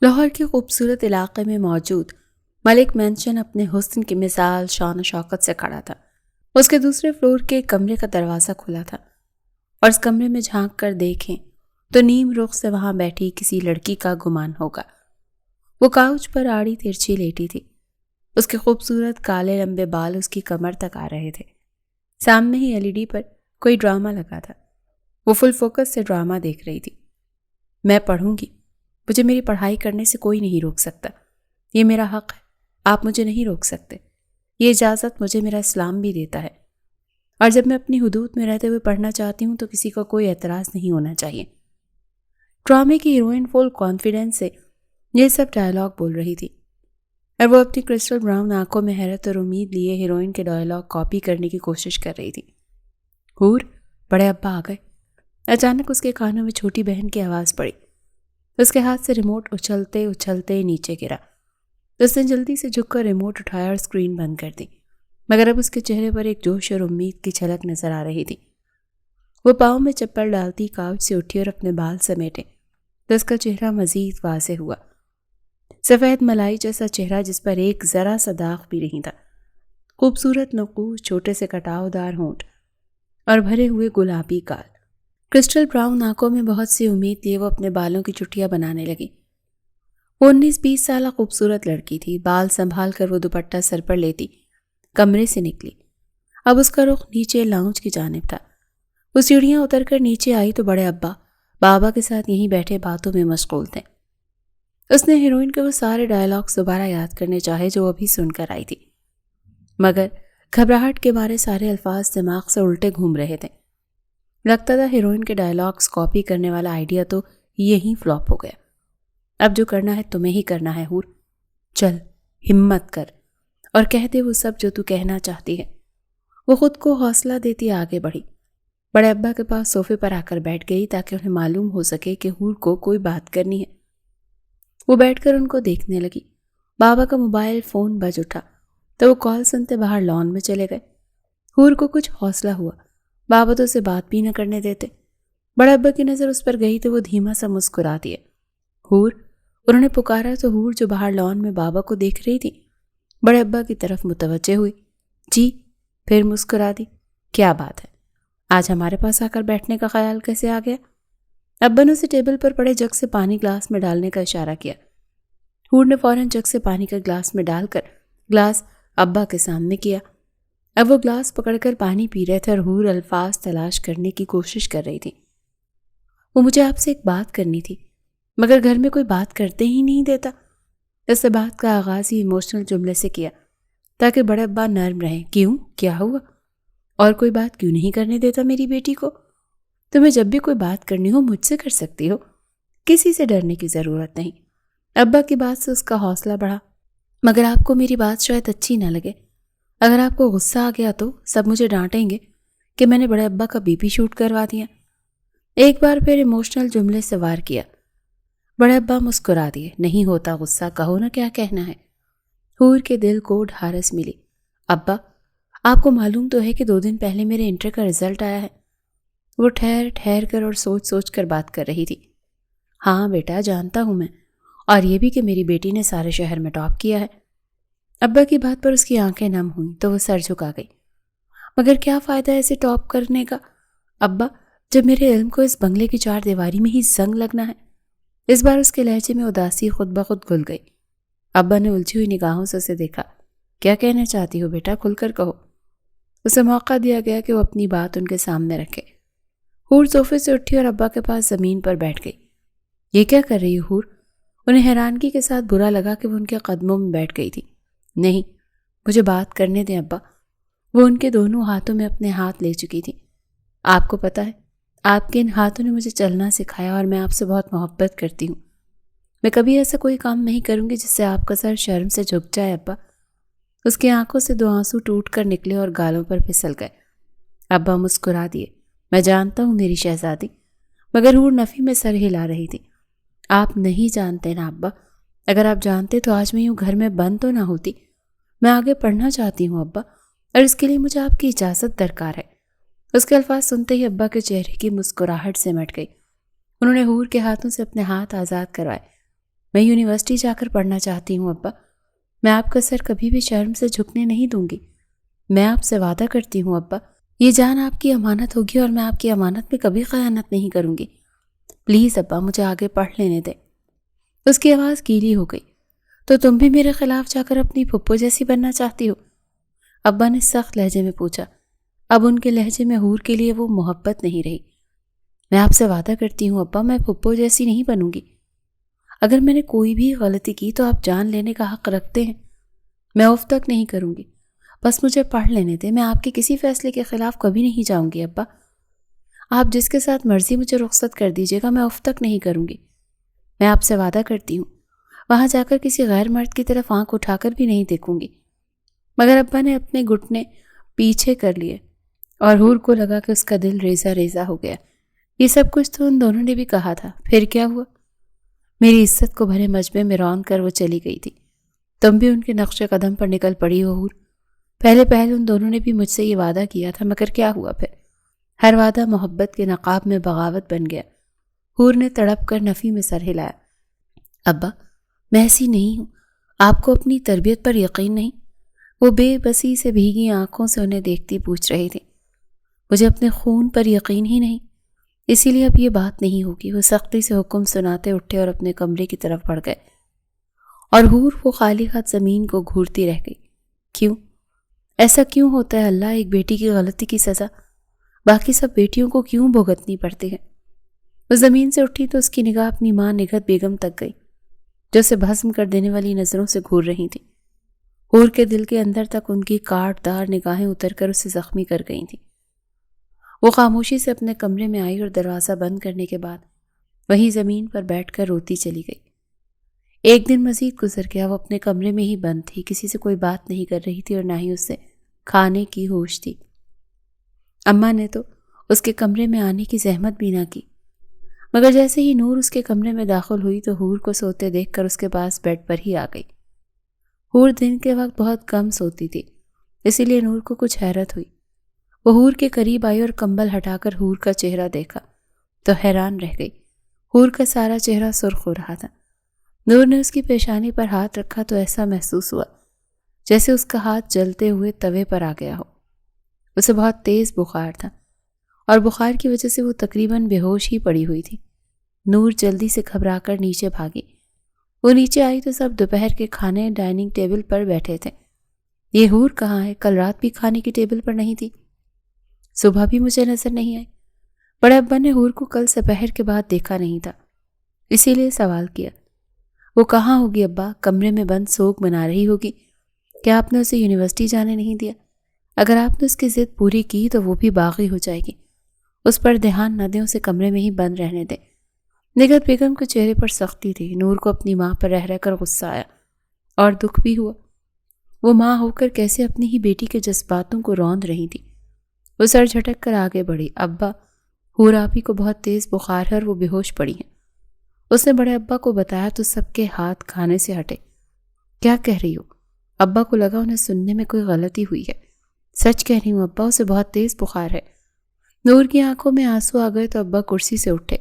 لاہور کے خوبصورت علاقے میں موجود ملک مینشن اپنے حسن کی مثال شان و شوکت سے کھڑا تھا۔ اس کے دوسرے فلور کے ایک کمرے کا دروازہ کھلا تھا اور اس کمرے میں جھانک کر دیکھیں تو نیم رخ سے وہاں بیٹھی کسی لڑکی کا گمان ہوگا۔ وہ کاؤچ پر آڑی ترچھی لیٹی تھی۔ اس کے خوبصورت کالے لمبے بال اس کی کمر تک آ رہے تھے۔ سامنے ہی LED پر کوئی ڈرامہ لگا تھا۔ وہ فل فوکس سے ڈرامہ دیکھ رہی تھی۔ میں پڑھوں گی، مجھے میری پڑھائی کرنے سے کوئی نہیں روک سکتا، یہ میرا حق ہے، آپ مجھے نہیں روک سکتے، یہ اجازت مجھے میرا اسلام بھی دیتا ہے، اور جب میں اپنی حدود میں رہتے ہوئے پڑھنا چاہتی ہوں تو کسی کا کوئی اعتراض نہیں ہونا چاہیے۔ ڈرامے کی ہیروئن فل کانفیڈنس سے یہ سب ڈائلاگ بول رہی تھی اور وہ اپنی کرسٹل براؤن آنکھوں میں حیرت اور امید لیے ہیروئن کے ڈائلاگ کاپی کرنے کی کوشش کر رہی تھی۔ حور، بڑے ابا آ گئے۔ اچانک اس کے کانوں میں چھوٹی بہن کی آواز پڑی۔ اس کے ہاتھ سے ریموٹ اچھلتے اچھلتے نیچے گرا۔ اس نے جلدی سے جھک کر ریموٹ اٹھایا اور اسکرین بند کر دی، مگر اب اس کے چہرے پر ایک جوش اور امید کی جھلک نظر آ رہی تھی۔ وہ پاؤں میں چپل ڈالتی کاؤچ سے اٹھی اور اپنے بال سمیٹے تو اس کا چہرہ مزید واضح ہوا۔ سفید ملائی جیسا چہرہ جس پر ایک ذرا سا داغ بھی نہیں تھا، خوبصورت نقوش، چھوٹے سے کٹاؤ دار ہونٹ اور بھرے ہوئے گلابی گال۔ کرسٹل براؤن آنکھوں میں بہت سی امید لیے وہ اپنے بالوں کی چٹیاں بنانے لگی۔ وہ 19-20 سالہ خوبصورت لڑکی تھی۔ بال سنبھال کر وہ دوپٹہ سر پر لیتی کمرے سے نکلی۔ اب اس کا رخ نیچے لاؤنج کی جانب تھا۔ وہ سیڑھیاں اتر کر نیچے آئی تو بڑے ابا بابا کے ساتھ یہیں بیٹھے باتوں میں مشغول تھے۔ اس نے ہیروئن کے وہ سارے ڈائلاگز دوبارہ یاد کرنے چاہے جو ابھی سن کر آئی تھی، مگر گھبراہٹ کے مارے سارے الفاظ دماغ سے الٹے گھوم رہے تھے۔ لگتا تھا ہیروئن کے ڈائلاگز کاپی کرنے والا آئیڈیا تو یہیں فلاپ ہو گیا۔ اب جو کرنا ہے تمہیں ہی کرنا ہے حور، چل ہمت کر اور کہہ دے وہ سب جو تو کہنا چاہتی ہے۔ وہ خود کو حوصلہ دیتی آگے بڑھی، بڑے ابا کے پاس صوفے پر آ کر بیٹھ گئی تاکہ انہیں معلوم ہو سکے کہ حور کو کوئی بات کرنی ہے۔ وہ بیٹھ کر ان کو دیکھنے لگی۔ بابا کا موبائل فون بج اٹھا تو وہ کال سنتے باہر لان میں چلے گئے۔ حور کو کچھ حوصلہ ہوا، بابا تو اسے بات بھی نہ کرنے دیتے۔ بڑے ابا کی نظر اس پر گئی تو وہ دھیما سا مسکرا دیا۔ حور، انہوں نے پکارا تو حور جو باہر لان میں بابا کو دیکھ رہی تھی بڑے ابا کی طرف متوجہ ہوئی۔ جی، پھر مسکرا دی۔ کیا بات ہے، آج ہمارے پاس آ کر بیٹھنے کا خیال کیسے آ گیا؟ ابا نے اسے ٹیبل پر پڑے جگ سے پانی گلاس میں ڈالنے کا اشارہ کیا۔ حور نے فوراً جگ سے پانی کا گلاس میں ڈال کر گلاس ابا کے سامنے کیا۔ اب وہ گلاس پکڑ کر پانی پی رہے تھے اور حور الفاظ تلاش کرنے کی کوشش کر رہی تھی۔ وہ مجھے آپ سے ایک بات کرنی تھی، مگر گھر میں کوئی بات کرتے ہی نہیں دیتا۔ اس بات کا آغاز ہی ایموشنل جملے سے کیا تاکہ بڑے ابا نرم رہیں۔ کیوں؟ کیا ہوا؟ اور کوئی بات کیوں نہیں کرنے دیتا میری بیٹی کو؟ تمہیں جب بھی کوئی بات کرنی ہو مجھ سے کر سکتی ہو، کسی سے ڈرنے کی ضرورت نہیں۔ ابا کی بات سے اس کا حوصلہ بڑھا۔ مگر آپ کو میری بات شاید اچھی نہ لگے۔ اگر آپ کو غصہ آ گیا تو سب مجھے ڈانٹیں گے کہ میں نے بڑے ابا کا BP شوٹ کروا دیا۔ ایک بار پھر ایموشنل جملے سے وار کیا۔ بڑے ابا مسکرا دیے۔ نہیں ہوتا غصہ، کہو نا کیا کہنا ہے۔ حور کے دل کو ڈھارس ملی۔ ابا، آپ کو معلوم تو ہے کہ 2 دن پہلے میرے انٹر کا رزلٹ آیا ہے۔ وہ ٹھہر کر اور سوچ کر بات کر رہی تھی۔ ہاں بیٹا، جانتا ہوں میں، اور یہ بھی کہ میری بیٹی نے سارے شہر میں ٹاپ کیا ہے۔ ابا کی بات پر اس کی آنکھیں نم ہوئیں تو وہ سر جھکا گئی۔ مگر کیا فائدہ ایسے ٹاپ کرنے کا ابا، جب میرے علم کو اس بنگلے کی 4 دیواری میں ہی زنگ لگنا ہے۔ اس بار اس کے لہجے میں اداسی خود بخود گھل گئی۔ ابا نے الجھی ہوئی نگاہوں سے اسے دیکھا۔ کیا کہنا چاہتی ہو بیٹا، کھل کر کہو۔ اسے موقع دیا گیا کہ وہ اپنی بات ان کے سامنے رکھے۔ حور صوفے سے اٹھی اور ابا کے پاس زمین پر بیٹھ گئی۔ یہ کیا کر رہی حور؟ انہیں حیرانگی کے ساتھ برا لگا کہ وہ ان کے قدموں میں بیٹھ گئی تھی۔ نہیں، مجھے بات کرنے دیں ابا۔ وہ ان کے دونوں ہاتھوں میں اپنے ہاتھ لے چکی تھی۔ آپ کو پتا ہے، آپ کے ان ہاتھوں نے مجھے چلنا سکھایا اور میں آپ سے بہت محبت کرتی ہوں۔ میں کبھی ایسا کوئی کام نہیں کروں گی جس سے آپ کا سر شرم سے جھک جائے ابا۔ اس کی آنکھوں سے 2 آنسو ٹوٹ کر نکلے اور گالوں پر پھسل گئے۔ ابا مسکرا دیے۔ میں جانتا ہوں میری شہزادی، مگر حور نفی میں سر ہلا رہی تھی۔ آپ نہیں جانتے نا ابا، اگر آپ جانتے تو آج میں یوں گھر میں بند تو نہ ہوتی۔ میں آگے پڑھنا چاہتی ہوں ابا، اور اس کے لیے مجھے آپ کی اجازت درکار ہے۔ اس کے الفاظ سنتے ہی ابا کے چہرے کی مسکراہٹ سمٹ گئی۔ انہوں نے حور کے ہاتھوں سے اپنے ہاتھ آزاد کروائے۔ میں یونیورسٹی جا کر پڑھنا چاہتی ہوں ابا۔ میں آپ کا سر کبھی بھی شرم سے جھکنے نہیں دوں گی۔ میں آپ سے وعدہ کرتی ہوں ابا، یہ جان آپ کی امانت ہوگی اور میں آپ کی امانت میں کبھی خیانت نہیں کروں گی۔ پلیز ابا مجھے آگے پڑھ لینے دیں۔ اس کی آواز گیلی ہو گئی۔ تو تم بھی میرے خلاف جا کر اپنی پھپھو جیسی بننا چاہتی ہو؟ ابا نے سخت لہجے میں پوچھا۔ اب ان کے لہجے میں حور کے لیے وہ محبت نہیں رہی۔ میں آپ سے وعدہ کرتی ہوں ابا، میں پھپھو جیسی نہیں بنوں گی۔ اگر میں نے کوئی بھی غلطی کی تو آپ جان لینے کا حق رکھتے ہیں۔ میں اف تک نہیں کروں گی، بس مجھے پڑھ لینے دیں۔ میں آپ کے کسی فیصلے کے خلاف کبھی نہیں جاؤں گی ابا۔ آپ جس کے ساتھ مرضی مجھے رخصت کر دیجیے گا، میں اف تک نہیں کروں گی۔ میں آپ سے وعدہ کرتی ہوں وہاں جا کر کسی غیر مرد کی طرف آنکھ اٹھا کر بھی نہیں دیکھوں گی۔ مگر ابا نے اپنے گھٹنے پیچھے کر لیے اور حور کو لگا کہ اس کا دل ریزہ ریزہ ہو گیا۔ یہ سب کچھ تو ان دونوں نے بھی کہا تھا، پھر کیا ہوا؟ میری عزت کو بھرے مجمع میں رون کر وہ چلی گئی تھی۔ تم بھی ان کے نقش قدم پر نکل پڑی ہو حور۔ پہلے ان دونوں نے بھی مجھ سے یہ وعدہ کیا تھا، مگر کیا ہوا پھر؟ ہر وعدہ محبت کے نقاب میں بغاوت بن گیا۔ حور نے تڑپ کر نفی میں سر ہلایا۔ ابا میں ایسی نہیں ہوں، آپ کو اپنی تربیت پر یقین نہیں؟ وہ بے بسی سے بھیگی آنکھوں سے انہیں دیکھتی پوچھ رہی تھی۔ مجھے اپنے خون پر یقین ہی نہیں، اسی لیے اب یہ بات نہیں ہوگی۔ وہ سختی سے حکم سناتے اٹھے اور اپنے کمرے کی طرف بڑھ گئے، اور حور وہ خالی ہاتھ زمین کو گھورتی رہ گئی۔ کیوں ایسا کیوں ہوتا ہے اللہ؟ ایک بیٹی کی غلطی کی سزا باقی سب بیٹیوں کو کیوں بھگتنی پڑتی ہے؟ وہ زمین سے اٹھی تو اس کی نگاہ اپنی ماں نگہت بیگم تک گئی، جو اسے بھسم کر دینے والی نظروں سے گھور رہی تھی۔ حور کے دل کے اندر تک ان کی کاٹ دار نگاہیں اتر کر اسے زخمی کر گئی تھیں۔ وہ خاموشی سے اپنے کمرے میں آئی اور دروازہ بند کرنے کے بعد وہیں زمین پر بیٹھ کر روتی چلی گئی۔ ایک دن مزید گزر گیا، وہ اپنے کمرے میں ہی بند تھی، کسی سے کوئی بات نہیں کر رہی تھی اور نہ ہی اس سے کھانے کی ہوش تھی۔ اماں نے تو اس کے کمرے میں آنے کی زحمت بھی نہ کی، مگر جیسے ہی نور اس کے کمرے میں داخل ہوئی تو حور کو سوتے دیکھ کر اس کے پاس بیڈ پر ہی آ گئی۔ حور دن کے وقت بہت کم سوتی تھی، اسی لیے نور کو کچھ حیرت ہوئی۔ وہ حور کے قریب آئی اور کمبل ہٹا کر حور کا چہرہ دیکھا تو حیران رہ گئی۔ حور کا سارا چہرہ سرخ ہو رہا تھا۔ نور نے اس کی پیشانی پر ہاتھ رکھا تو ایسا محسوس ہوا جیسے اس کا ہاتھ جلتے ہوئے توے پر آ گیا ہو۔ اسے بہت تیز بخار تھا اور بخار کی وجہ سے وہ تقریباً بے ہوش ہی پڑی ہوئی تھی۔ نور جلدی سے گھبرا کر نیچے بھاگی۔ وہ نیچے آئی تو سب دوپہر کے کھانے ڈائننگ ٹیبل پر بیٹھے تھے۔ یہ حور کہاں ہے؟ کل رات بھی کھانے کی ٹیبل پر نہیں تھی، صبح بھی مجھے نظر نہیں آئی۔ بڑے ابا نے حور کو کل سپہر کے بعد دیکھا نہیں تھا، اسی لیے سوال کیا۔ وہ کہاں ہوگی ابا؟ کمرے میں بند سوگ منا رہی ہوگی۔ کیا آپ نے اسے یونیورسٹی جانے نہیں دیا؟ اگر آپ نے اس کی ضد پوری کی تو وہ بھی باغی ہو جائے گی۔ اس پر دھیان نہ دیں، اسے کمرے میں ہی بند رہنے دیں۔ نگہت بیگم کے چہرے پر سختی تھی۔ نور کو اپنی ماں پر رہ کر غصہ آیا اور دکھ بھی ہوا۔ وہ ماں ہو کر کیسے اپنی ہی بیٹی کے جذباتوں کو روند رہی تھی۔ وہ سر جھٹک کر آگے بڑھی۔ ابا حور آپی کو بہت تیز بخار ہے اور وہ بے ہوش پڑی ہیں۔ اس نے بڑے ابا کو بتایا تو سب کے ہاتھ کھانے سے ہٹے۔ کیا کہہ رہی ہو؟ ابا کو لگا انہیں سننے میں کوئی غلطی ہوئی ہے۔ سچ کہہ رہی ہوں ابا، اسے بہت تیز بخار ہے۔ نور کی آنکھوں میں آنسو آ گئے تو ابا کرسی سے اٹھے۔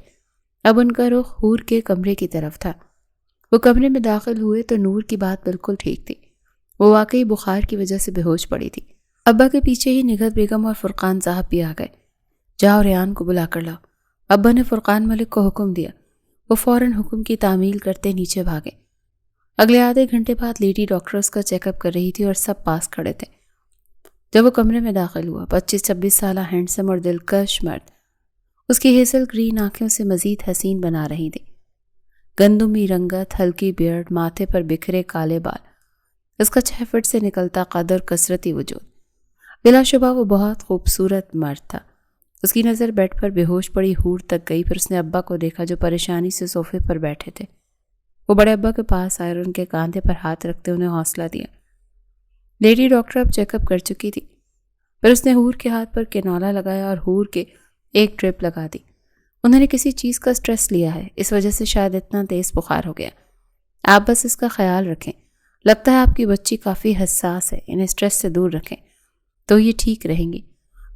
اب ان کا رخ حور کے کمرے کی طرف تھا۔ وہ کمرے میں داخل ہوئے تو نور کی بات بالکل ٹھیک تھی، وہ واقعی بخار کی وجہ سے بے ہوش پڑی تھی۔ ابا کے پیچھے ہی نگہت بیگم اور فرقان صاحب بھی آ گئے۔ جاؤ ریان کو بلا کر لاؤ، ابا نے فرقان ملک کو حکم دیا۔ وہ فوراً حکم کی تعمیل کرتے نیچے بھاگے۔ اگلے آدھے گھنٹے بعد لیڈی ڈاکٹر اس کا چیک اپ کر رہی تھی اور سب پاس کھڑے تھے۔ جب وہ کمرے میں داخل ہوا، 25-26 سالہ ہینڈسم اور دلکش مرد اس کی ہیزل گرین آنکھوں سے مزید حسین بنا رہی تھی۔ گندمی رنگت، ہلکی بیئرڈ، ماتھے پر بکھرے کالے بال، اس کا 6 فٹ سے نکلتا قد اور کثرتی وجود، بلا شبہ وہ بہت خوبصورت مرد تھا۔ اس کی نظر بیڈ پر بے ہوش پڑی حور تک گئی، پھر اس نے ابا کو دیکھا جو پریشانی سے صوفے پر بیٹھے تھے۔ وہ بڑے ابا کے پاس آئے اور ان کے کاندھے پر ہاتھ رکھتے انہیں حوصلہ دیا۔ لیڈی ڈاکٹر اب چیک اپ کر چکی تھی، پھر اس نے حور کے ہاتھ پر کنولا لگایا اور حور کے ایک ڈرپ لگا دی۔ انہوں نے کسی چیز کا سٹریس لیا ہے، اس وجہ سے شاید اتنا تیز بخار ہو گیا۔ آپ بس اس کا خیال رکھیں، لگتا ہے آپ کی بچی کافی حساس ہے، انہیں سٹریس سے دور رکھیں تو یہ ٹھیک رہیں گی۔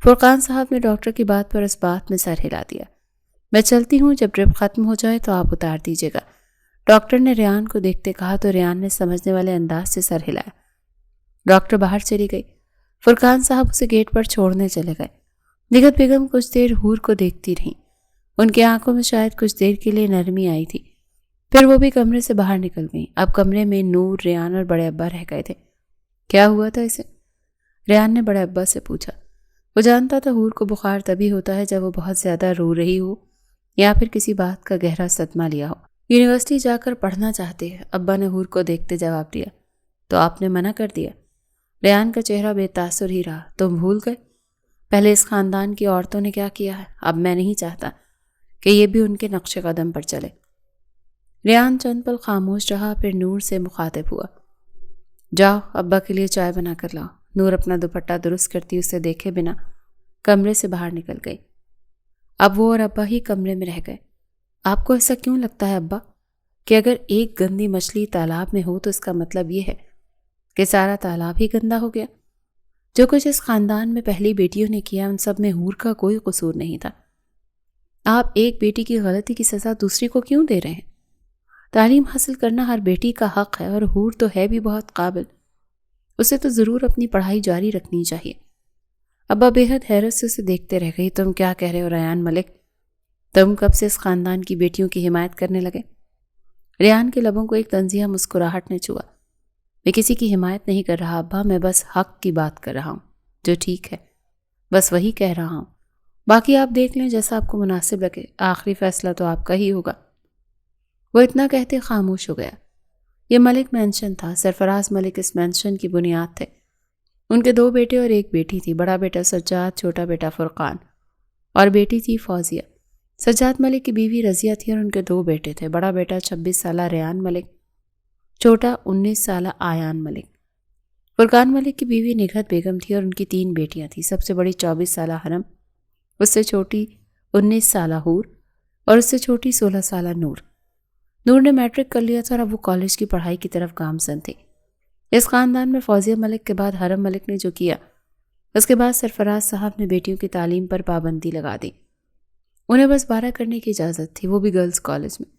فرقان صاحب نے ڈاکٹر کی بات پر اس بات میں سر ہلا دیا۔ میں چلتی ہوں، جب ڈرپ ختم ہو جائے تو آپ اتار دیجیے گا۔ ڈاکٹر نے ریان کو دیکھتے کہا تو ریان نے سمجھنے والے انداز سے سر ہلایا۔ ڈاکٹر باہر چلی گئی۔ فرقان صاحب اسے گیٹ پر چھوڑنے چلے گئے۔ نگہت بیگم کچھ دیر حور کو دیکھتی رہیں۔ ان کی آنکھوں میں شاید کچھ دیر کے لیے نرمی آئی تھی، پھر وہ بھی کمرے سے باہر نکل گئیں۔ اب کمرے میں نور، ریان اور بڑے ابا رہ گئے تھے۔ کیا ہوا تھا اسے؟ ریان نے بڑے ابا سے پوچھا۔ وہ جانتا تھا حور کو بخار تبھی ہوتا ہے جب وہ بہت زیادہ رو رہی ہو یا پھر کسی بات کا گہرا صدمہ لیا ہو۔ یونیورسٹی جا کر پڑھنا چاہتے ہیں، ابا نے حور کو دیکھتے جواب دیا۔ تو آپ نے منع کر دیا؟ ریان کا چہرہ بے تاثر ہی رہا۔ تم بھول گئے پہلے اس خاندان کی عورتوں نے کیا کیا ہے؟ اب میں نہیں چاہتا کہ یہ بھی ان کے نقش قدم پر چلے۔ ریان چند پل خاموش رہا، پھر نور سے مخاطب ہوا۔ جاؤ ابا کے لیے چائے بنا کر لاؤ۔ نور اپنا دوپٹہ درست کرتی اسے دیکھے بنا کمرے سے باہر نکل گئی۔ اب وہ اور ابا ہی کمرے میں رہ گئے۔ آپ کو ایسا کیوں لگتا ہے ابا کہ اگر ایک گندی مچھلی تالاب میں ہو تو اس کا مطلب یہ ہے کہ سارا تالاب ہی گندا ہو گیا؟ جو کچھ اس خاندان میں پہلی بیٹیوں نے کیا ان سب میں حور کا کوئی قصور نہیں تھا۔ آپ ایک بیٹی کی غلطی کی سزا دوسری کو کیوں دے رہے ہیں؟ تعلیم حاصل کرنا ہر بیٹی کا حق ہے، اور حور تو ہے بھی بہت قابل، اسے تو ضرور اپنی پڑھائی جاری رکھنی چاہیے۔ ابا بے حد حیرت سے اسے دیکھتے رہ گئی۔ تم کیا کہہ رہے ہو ریان ملک؟ تم کب سے اس خاندان کی بیٹیوں کی حمایت کرنے لگے؟ ریان کے لبوں کو ایک طنزیہ مسکراہٹ نے چھوا۔ میں کسی کی حمایت نہیں کر رہا ابا، میں بس حق کی بات کر رہا ہوں، جو ٹھیک ہے بس وہی کہہ رہا ہوں، باقی آپ دیکھ لیں جیسا آپ کو مناسب لگے، آخری فیصلہ تو آپ کا ہی ہوگا۔ وہ اتنا کہتے خاموش ہو گیا۔ یہ ملک مینشن تھا، سرفراز ملک اس مینشن کی بنیاد تھے۔ ان کے 2 بیٹے اور 1 بیٹی تھی، بڑا بیٹا سجاد، چھوٹا بیٹا فرقان اور بیٹی تھی فوزیہ۔ سجاد ملک کی بیوی رضیہ تھی اور ان کے 2 بیٹے تھے، بڑا بیٹا 26 سالہ ریان ملک، چھوٹا 19 سالہ آیان ملک۔ فرقان ملک کی بیوی نگہت بیگم تھی اور ان کی 3 بیٹیاں تھیں، سب سے بڑی 24 سالہ حرم، اس سے چھوٹی 19 سالہ حور اور اس سے چھوٹی 16 سالہ نور۔ نور نے میٹرک کر لیا تھا اور اب وہ کالج کی پڑھائی کی طرف گامزن تھی۔ اس خاندان میں فوزیہ ملک کے بعد حرم ملک نے جو کیا، اس کے بعد سرفراز صاحب نے بیٹیوں کی تعلیم پر پابندی لگا دی۔ انہیں بس 12 کرنے کی اجازت تھی، وہ بھی گرلز کالج میں،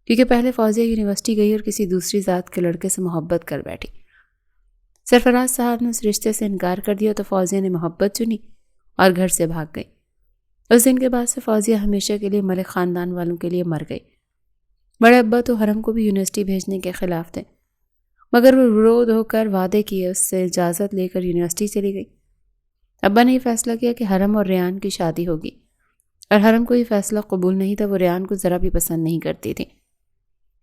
کیونکہ پہلے فوزیہ یونیورسٹی گئی اور کسی دوسری ذات کے لڑکے سے محبت کر بیٹھی۔ سرفراز صاحب نے اس رشتے سے انکار کر دیا تو فوزیہ نے محبت چنی اور گھر سے بھاگ گئی۔ اس دن کے بعد سے فوزیہ ہمیشہ کے لیے ملک خاندان والوں کے لیے مر گئی۔ بڑے ابا تو حرم کو بھی یونیورسٹی بھیجنے کے خلاف تھے، مگر وہ رو دھو کر وعدے کیے، اس سے اجازت لے کر یونیورسٹی چلی گئی۔ ابا نے یہ فیصلہ کیا کہ حرم اور ریان کی شادی ہوگی، اور حرم کو یہ فیصلہ قبول نہیں تھا۔ وہ ریان کو ذرا بھی پسند نہیں کرتی تھی،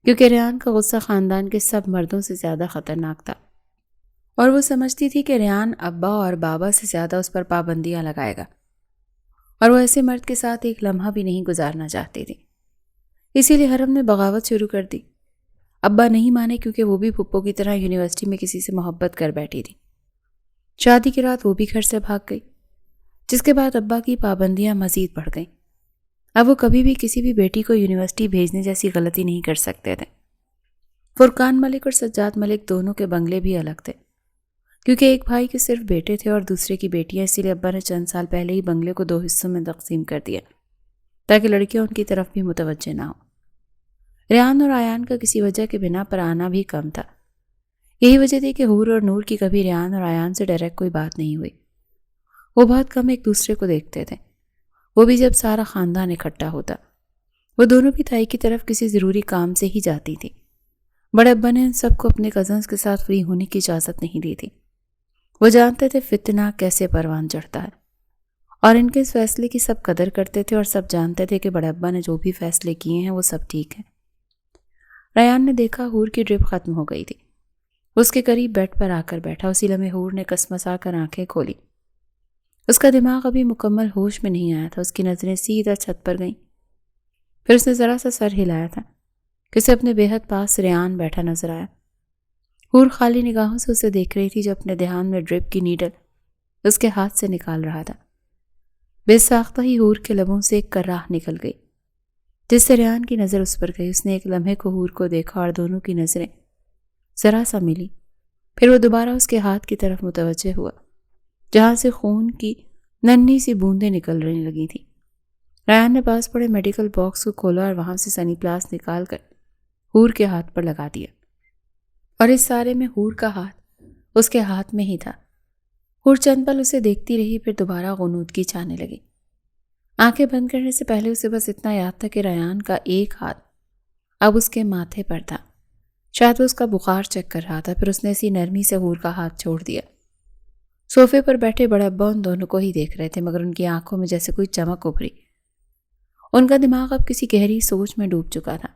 کیونکہ ریان کا غصہ خاندان کے سب مردوں سے زیادہ خطرناک تھا، اور وہ سمجھتی تھی کہ ریان ابا اور بابا سے زیادہ اس پر پابندیاں لگائے گا، اور وہ ایسے مرد کے ساتھ ایک لمحہ بھی نہیں گزارنا چاہتی تھی۔ اسی لیے حرم نے بغاوت شروع کر دی۔ ابا نہیں مانے کیونکہ وہ بھی پھپھو کی طرح یونیورسٹی میں کسی سے محبت کر بیٹھی تھی۔ شادی کی رات وہ بھی گھر سے بھاگ گئی، جس کے بعد ابا کی پابندیاں مزید بڑھ گئیں۔ اب وہ کبھی بھی کسی بھی بیٹی کو یونیورسٹی بھیجنے جیسی غلطی نہیں کر سکتے تھے۔ فرقان ملک اور سجاد ملک دونوں کے بنگلے بھی الگ تھے، کیونکہ ایک بھائی کے صرف بیٹے تھے اور دوسرے کی بیٹیاں، اسی لیے ابا نے چند سال پہلے ہی بنگلے کو 2 حصوں میں تقسیم کر دیا تاکہ لڑکیاں ان کی طرف بھی متوجہ نہ ہوں۔ ریان اور آیان کا کسی وجہ کے بنا پر آنا بھی کم تھا۔ یہی وجہ تھی کہ حور اور نور کی کبھی ریان اور آیان سے ڈائریکٹ کوئی بات نہیں ہوئی۔ وہ بہت کم ایک دوسرے کو دیکھتے تھے، وہ بھی جب سارا خاندان اکٹھا ہوتا۔ وہ دونوں بھی تائی کی طرف کسی ضروری کام سے ہی جاتی تھی۔ بڑے ابا نے ان سب کو اپنے کزنز کے ساتھ فری ہونے کی اجازت نہیں دی تھی۔ وہ جانتے تھے فتنہ کیسے پروان چڑھتا ہے، اور ان کے اس فیصلے کی سب قدر کرتے تھے، اور سب جانتے تھے کہ بڑے ابا نے جو بھی فیصلے کیے ہیں وہ سب ٹھیک ہیں۔ ریان نے دیکھا حور کی ڈرپ ختم ہو گئی تھی۔ اس کے قریب بیڈ پر آ کر بیٹھا۔ اسی لمحے حور نے کسمسا کر آنکھیں کھولی۔ اس کا دماغ ابھی مکمل ہوش میں نہیں آیا تھا۔ اس کی نظریں سیدھا چھت پر گئیں، پھر اس نے ذرا سا سر ہلایا تھا کہ اسے اپنے بے حد پاس ریان بیٹھا نظر آیا۔ حور خالی نگاہوں سے اسے دیکھ رہی تھی جو اپنے دھیان میں ڈرپ کی نیڈل اس کے ہاتھ سے نکال رہا تھا۔ بے ساختہ ہی حور کے لبوں سے ایک کراہ نکل گئی، جس سے ریان کی نظر اس پر گئی۔ اس نے ایک لمحے کو حور کو دیکھا اور دونوں کی نظریں ذرا سا ملی، پھر وہ دوبارہ اس کے ہاتھ کی طرف متوجہ ہوا جہاں سے خون کی ننھی سی بوندیں نکلنے لگی تھیں۔ ریان نے پاس پڑے میڈیکل باکس کو کھولا اور وہاں سے سنی پلاس نکال کر حور کے ہاتھ پر لگا دیا، اور اس سارے میں حور کا ہاتھ اس کے ہاتھ میں ہی تھا۔ حور چند پل اسے دیکھتی رہی، پھر دوبارہ غنودگی چھانے لگی۔ آنکھیں بند کرنے سے پہلے اسے بس اتنا یاد تھا کہ ریان کا ایک ہاتھ اب اس کے ماتھے پر تھا، شاید وہ اس کا بخار چیک کر رہا تھا۔ پھر اس نے اسی نرمی سے حور کا ہاتھ چھوڑ دیا۔ صوفے پر بیٹھے بڑے ابا ان دونوں کو ہی دیکھ رہے تھے، مگر ان کی آنکھوں میں جیسے کوئی چمک ابھری۔ ان کا دماغ اب کسی گہری سوچ میں ڈوب چکا تھا۔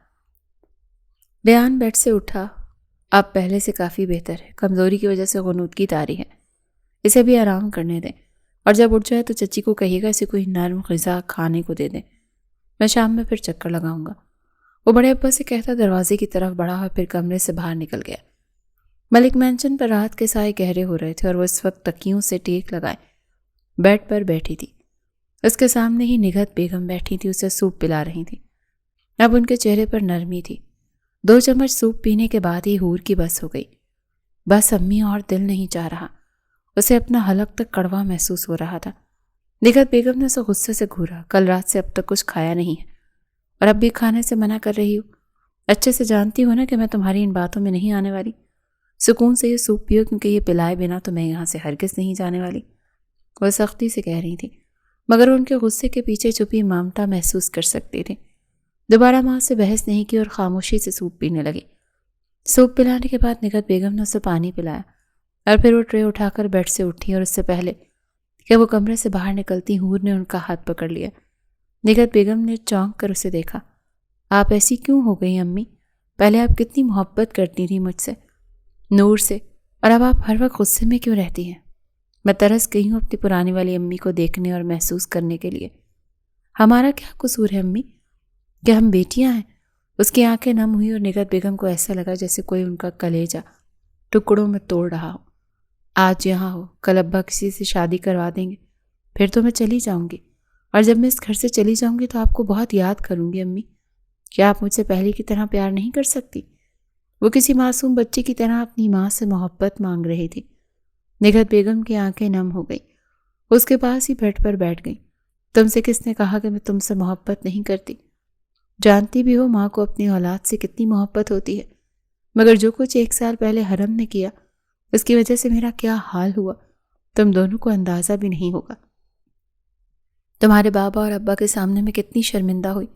ریان بیڈ سے اٹھا، اب پہلے سے کافی بہتر ہے، کمزوری کی وجہ سے غنودگی طاری ہے، اسے بھی آرام کرنے دیں، اور جب اٹھ جائے تو چچی کو کہیے گا اسے کوئی نرم غذا کھانے کو دے دیں، میں شام میں پھر چکر لگاؤں گا۔ وہ بڑے ابا سے کہتا دروازے کی طرف بڑھا اور پھر کمرے سے باہر نکل گیا۔ ملک مینشن پر رات کے سائے گہرے ہو رہے تھے اور وہ اس وقت تکیوں سے ٹیک لگائے بیڈ پر بیٹھی تھی۔ اس کے سامنے ہی نگہت بیگم بیٹھی تھی، اسے سوپ پلا رہی تھی۔ اب ان کے چہرے پر نرمی تھی۔ 2 چمچ سوپ پینے کے بعد ہی حور کی بس ہو گئی۔ بس امی اور دل نہیں چاہ رہا، اسے اپنا حلق تک کڑوا محسوس ہو رہا تھا۔ نگہت بیگم نے اسے غصے سے گھورا، کل رات سے اب تک کچھ کھایا نہیں ہے اور اب بھی کھانے سے منع کر رہی ہو، اچھے سے جانتی ہو نا کہ میں تمہاری ان باتوں میں نہیں آنے والی، سکون سے یہ سوپ پیو کیونکہ یہ پلائے بنا تو میں یہاں سے ہرگز نہیں جانے والی، وہ سختی سے کہہ رہی تھی، مگر ان کے غصے کے پیچھے چھپی ممتا محسوس کر سکتی تھی۔ دوبارہ ماں سے بحث نہیں کی اور خاموشی سے سوپ پینے لگی۔ سوپ پلانے کے بعد نگہت بیگم نے اسے پانی پلایا اور پھر وہ ٹرے اٹھا کر بیڈ سے اٹھی، اور اس سے پہلے کہ وہ کمرے سے باہر نکلتی حور نے ان کا ہاتھ پکڑ لیا۔ نگہت بیگم نے چونک کر اسے دیکھا۔ آپ ایسی کیوں ہو گئی امی؟ پہلے آپ کتنی محبت کرتی تھی مجھ سے، نور سے، اور اب آپ ہر وقت غصے میں کیوں رہتی ہیں؟ میں ترس گئی ہوں اپنی پرانی والی امی کو دیکھنے اور محسوس کرنے کے لیے۔ ہمارا کیا قصور ہے امی؟ کہ ہم بیٹیاں ہیں؟ اس کی آنکھیں نم ہوئی اور نگہت بیگم کو ایسا لگا جیسے کوئی ان کا کلیجہ ٹکڑوں میں توڑ رہا ہو۔ آج یہاں ہو، کل ابا کسی سے شادی کروا دیں گے، پھر تو میں چلی جاؤں گی، اور جب میں اس گھر سے چلی جاؤں گی تو آپ کو بہت یاد کروں گی امی۔ کیا آپ مجھ سے پہلے کی طرح پیار نہیں کر سکتی؟ وہ کسی معصوم بچے کی طرح اپنی ماں سے محبت مانگ رہی تھی۔ نگہت بیگم کی آنکھیں نم ہو گئی، اس کے پاس ہی بیڈ پر بیٹھ گئی۔ تم سے کس نے کہا کہ میں تم سے محبت نہیں کرتی؟ جانتی بھی ہو ماں کو اپنی اولاد سے کتنی محبت ہوتی ہے، مگر جو کچھ 1 سال پہلے حرم نے کیا اس کی وجہ سے میرا کیا حال ہوا تم دونوں کو اندازہ بھی نہیں ہوگا۔ تمہارے بابا اور ابا کے سامنے میں کتنی شرمندہ ہوئی۔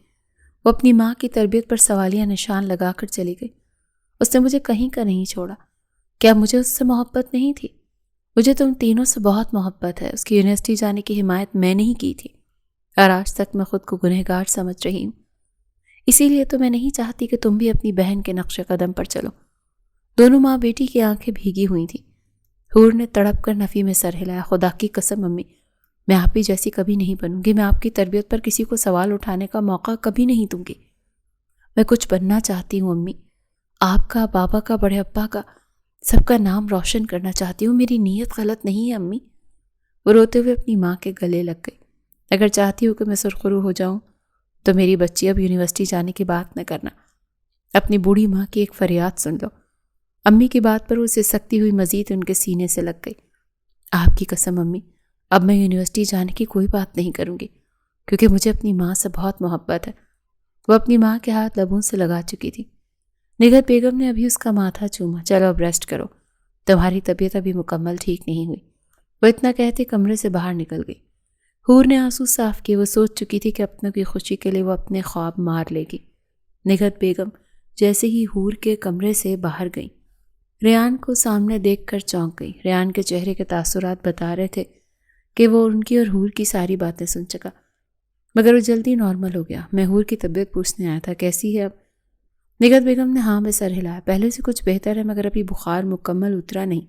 وہ اپنی ماں کی تربیت پر سوالیہ نشان لگا کر چلی گئی۔ اس نے مجھے کہیں کا نہیں چھوڑا۔ کیا مجھے اس سے محبت نہیں تھی؟ مجھے تم تینوں سے بہت محبت ہے۔ اس کی یونیورسٹی جانے کی حمایت میں نہیں کی تھی، اور آج تک میں خود کو گنہگار سمجھ رہی ہوں۔ اسی لیے تو میں نہیں چاہتی کہ تم بھی اپنی بہن کے نقش قدم پر چلو۔ دونوں ماں بیٹی کی آنکھیں بھیگی ہوئی تھیں۔ حور نے تڑپ کر نفی میں سر ہلایا۔ خدا کی قسم امی، میں آپ ہی جیسی کبھی نہیں بنوں گی۔ میں آپ کی تربیت پر کسی کو سوال اٹھانے کا موقع کبھی نہیں دوں گی۔ میں کچھ بننا چاہتی ہوں امی، آپ کا، بابا کا، بڑے ابا کا، سب کا نام روشن کرنا چاہتی ہوں۔ میری نیت غلط نہیں ہے امی۔ وہ روتے ہوئے اپنی ماں کے گلے لگ گئی۔ اگر چاہتی ہو کہ میں سرخرو ہو جاؤں تو میری بچی اب یونیورسٹی جانے کی بات نہ کرنا۔ اپنی بوڑھی ماں کی ایک فریاد سن لو۔ امی کی بات پر اسے سکتی ہوئی مزید ان کے سینے سے لگ گئی۔ آپ کی قسم امی، اب میں یونیورسٹی جانے کی کوئی بات نہیں کروں گی، کیونکہ مجھے اپنی ماں سے بہت محبت ہے۔ وہ اپنی ماں کے ہاتھ لبوں سے لگا چکی تھی۔ نگہت بیگم نے ابھی اس کا ماتھا چوما۔ چلو اب ریسٹ کرو، تمہاری طبیعت ابھی مکمل ٹھیک نہیں ہوئی۔ وہ اتنا کہتے کمرے سے باہر نکل گئی۔ حور نے آنسو صاف کیے۔ وہ سوچ چکی تھی کہ اپنوں کی خوشی کے لیے وہ اپنے خواب مار لے گی۔ نگہت بیگم جیسے ہی حور کے کمرے سے باہر گئی، ریان کو سامنے دیکھ کر چونک گئی۔ ریان کے چہرے کے تاثرات بتا رہے تھے کہ وہ ان کی اور حور کی ساری باتیں سن چکا، مگر وہ جلدی نارمل ہو گیا۔ میں حور کی طبیعت پوچھنے آیا تھا، کیسی ہے اب؟ نگہت بیگم نے ہاں میں سر ہلایا۔ پہلے سے کچھ بہتر ہے، مگر ابھی بخار مکمل اترا نہیں۔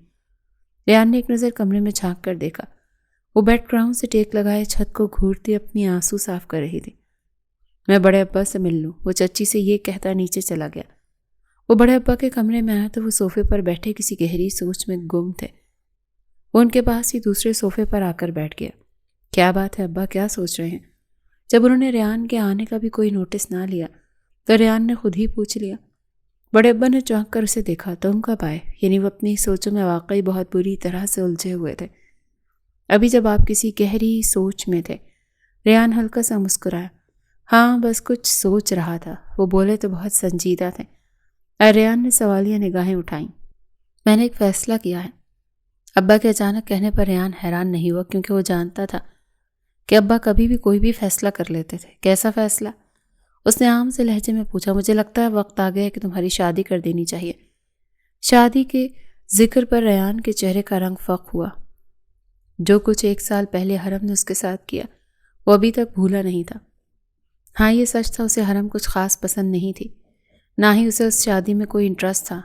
ریان نے ایک نظر کمرے میں جھانک کر دیکھا۔ وہ بیڈ گراؤنڈ سے ٹیک لگائے چھت کو گھورتی اپنی آنسو صاف کر رہی تھی۔ میں بڑے ابا سے مل لوں، وہ چچی سے یہ کہتا نیچے چلا گیا۔ وہ بڑے ابا کے کمرے میں آیا تو وہ صوفے پر بیٹھے کسی گہری سوچ میں گم تھے۔ وہ ان کے پاس ہی دوسرے صوفے پر آ کر بیٹھ گیا۔ کیا بات ہے ابا، کیا سوچ رہے ہیں؟ جب انہوں نے ریان کے آنے کا بھی کوئی نوٹس نہ لیا تو ریان نے خود ہی پوچھ لیا۔ بڑے ابا نے چونک کر اسے دیکھا۔ تم کب آئے؟ یعنی وہ اپنی سوچوں میں واقعی بہت بری طرح سے الجھے ہوئے تھے۔ ابھی جب آپ کسی گہری سوچ میں تھے۔ ریان ہلکا سا مسکرایا۔ ہاں بس کچھ سوچ رہا تھا۔ وہ بولے تو بہت سنجیدہ تھے۔ ریان نے سوالیہ نگاہیں اٹھائیں۔ میں نے ایک فیصلہ کیا ہے۔ ابا کے اچانک کہنے پر ریان حیران نہیں ہوا، کیونکہ وہ جانتا تھا کہ ابا کبھی بھی کوئی بھی فیصلہ کر لیتے تھے۔ کیسا فیصلہ؟ اس نے عام سے لہجے میں پوچھا۔ مجھے لگتا ہے وقت آ گیا ہے کہ تمہاری شادی کر دینی چاہیے۔ شادی کے ذکر پر ریان کے چہرے کا رنگ فق ہوا۔ جو کچھ 1 سال پہلے حرم نے اس کے ساتھ کیا وہ ابھی تک بھولا نہیں تھا۔ ہاں یہ سچ تھا، اسے حرم کچھ خاص پسند نہیں تھی، نہ ہی اسے اس شادی میں کوئی انٹرسٹ تھا،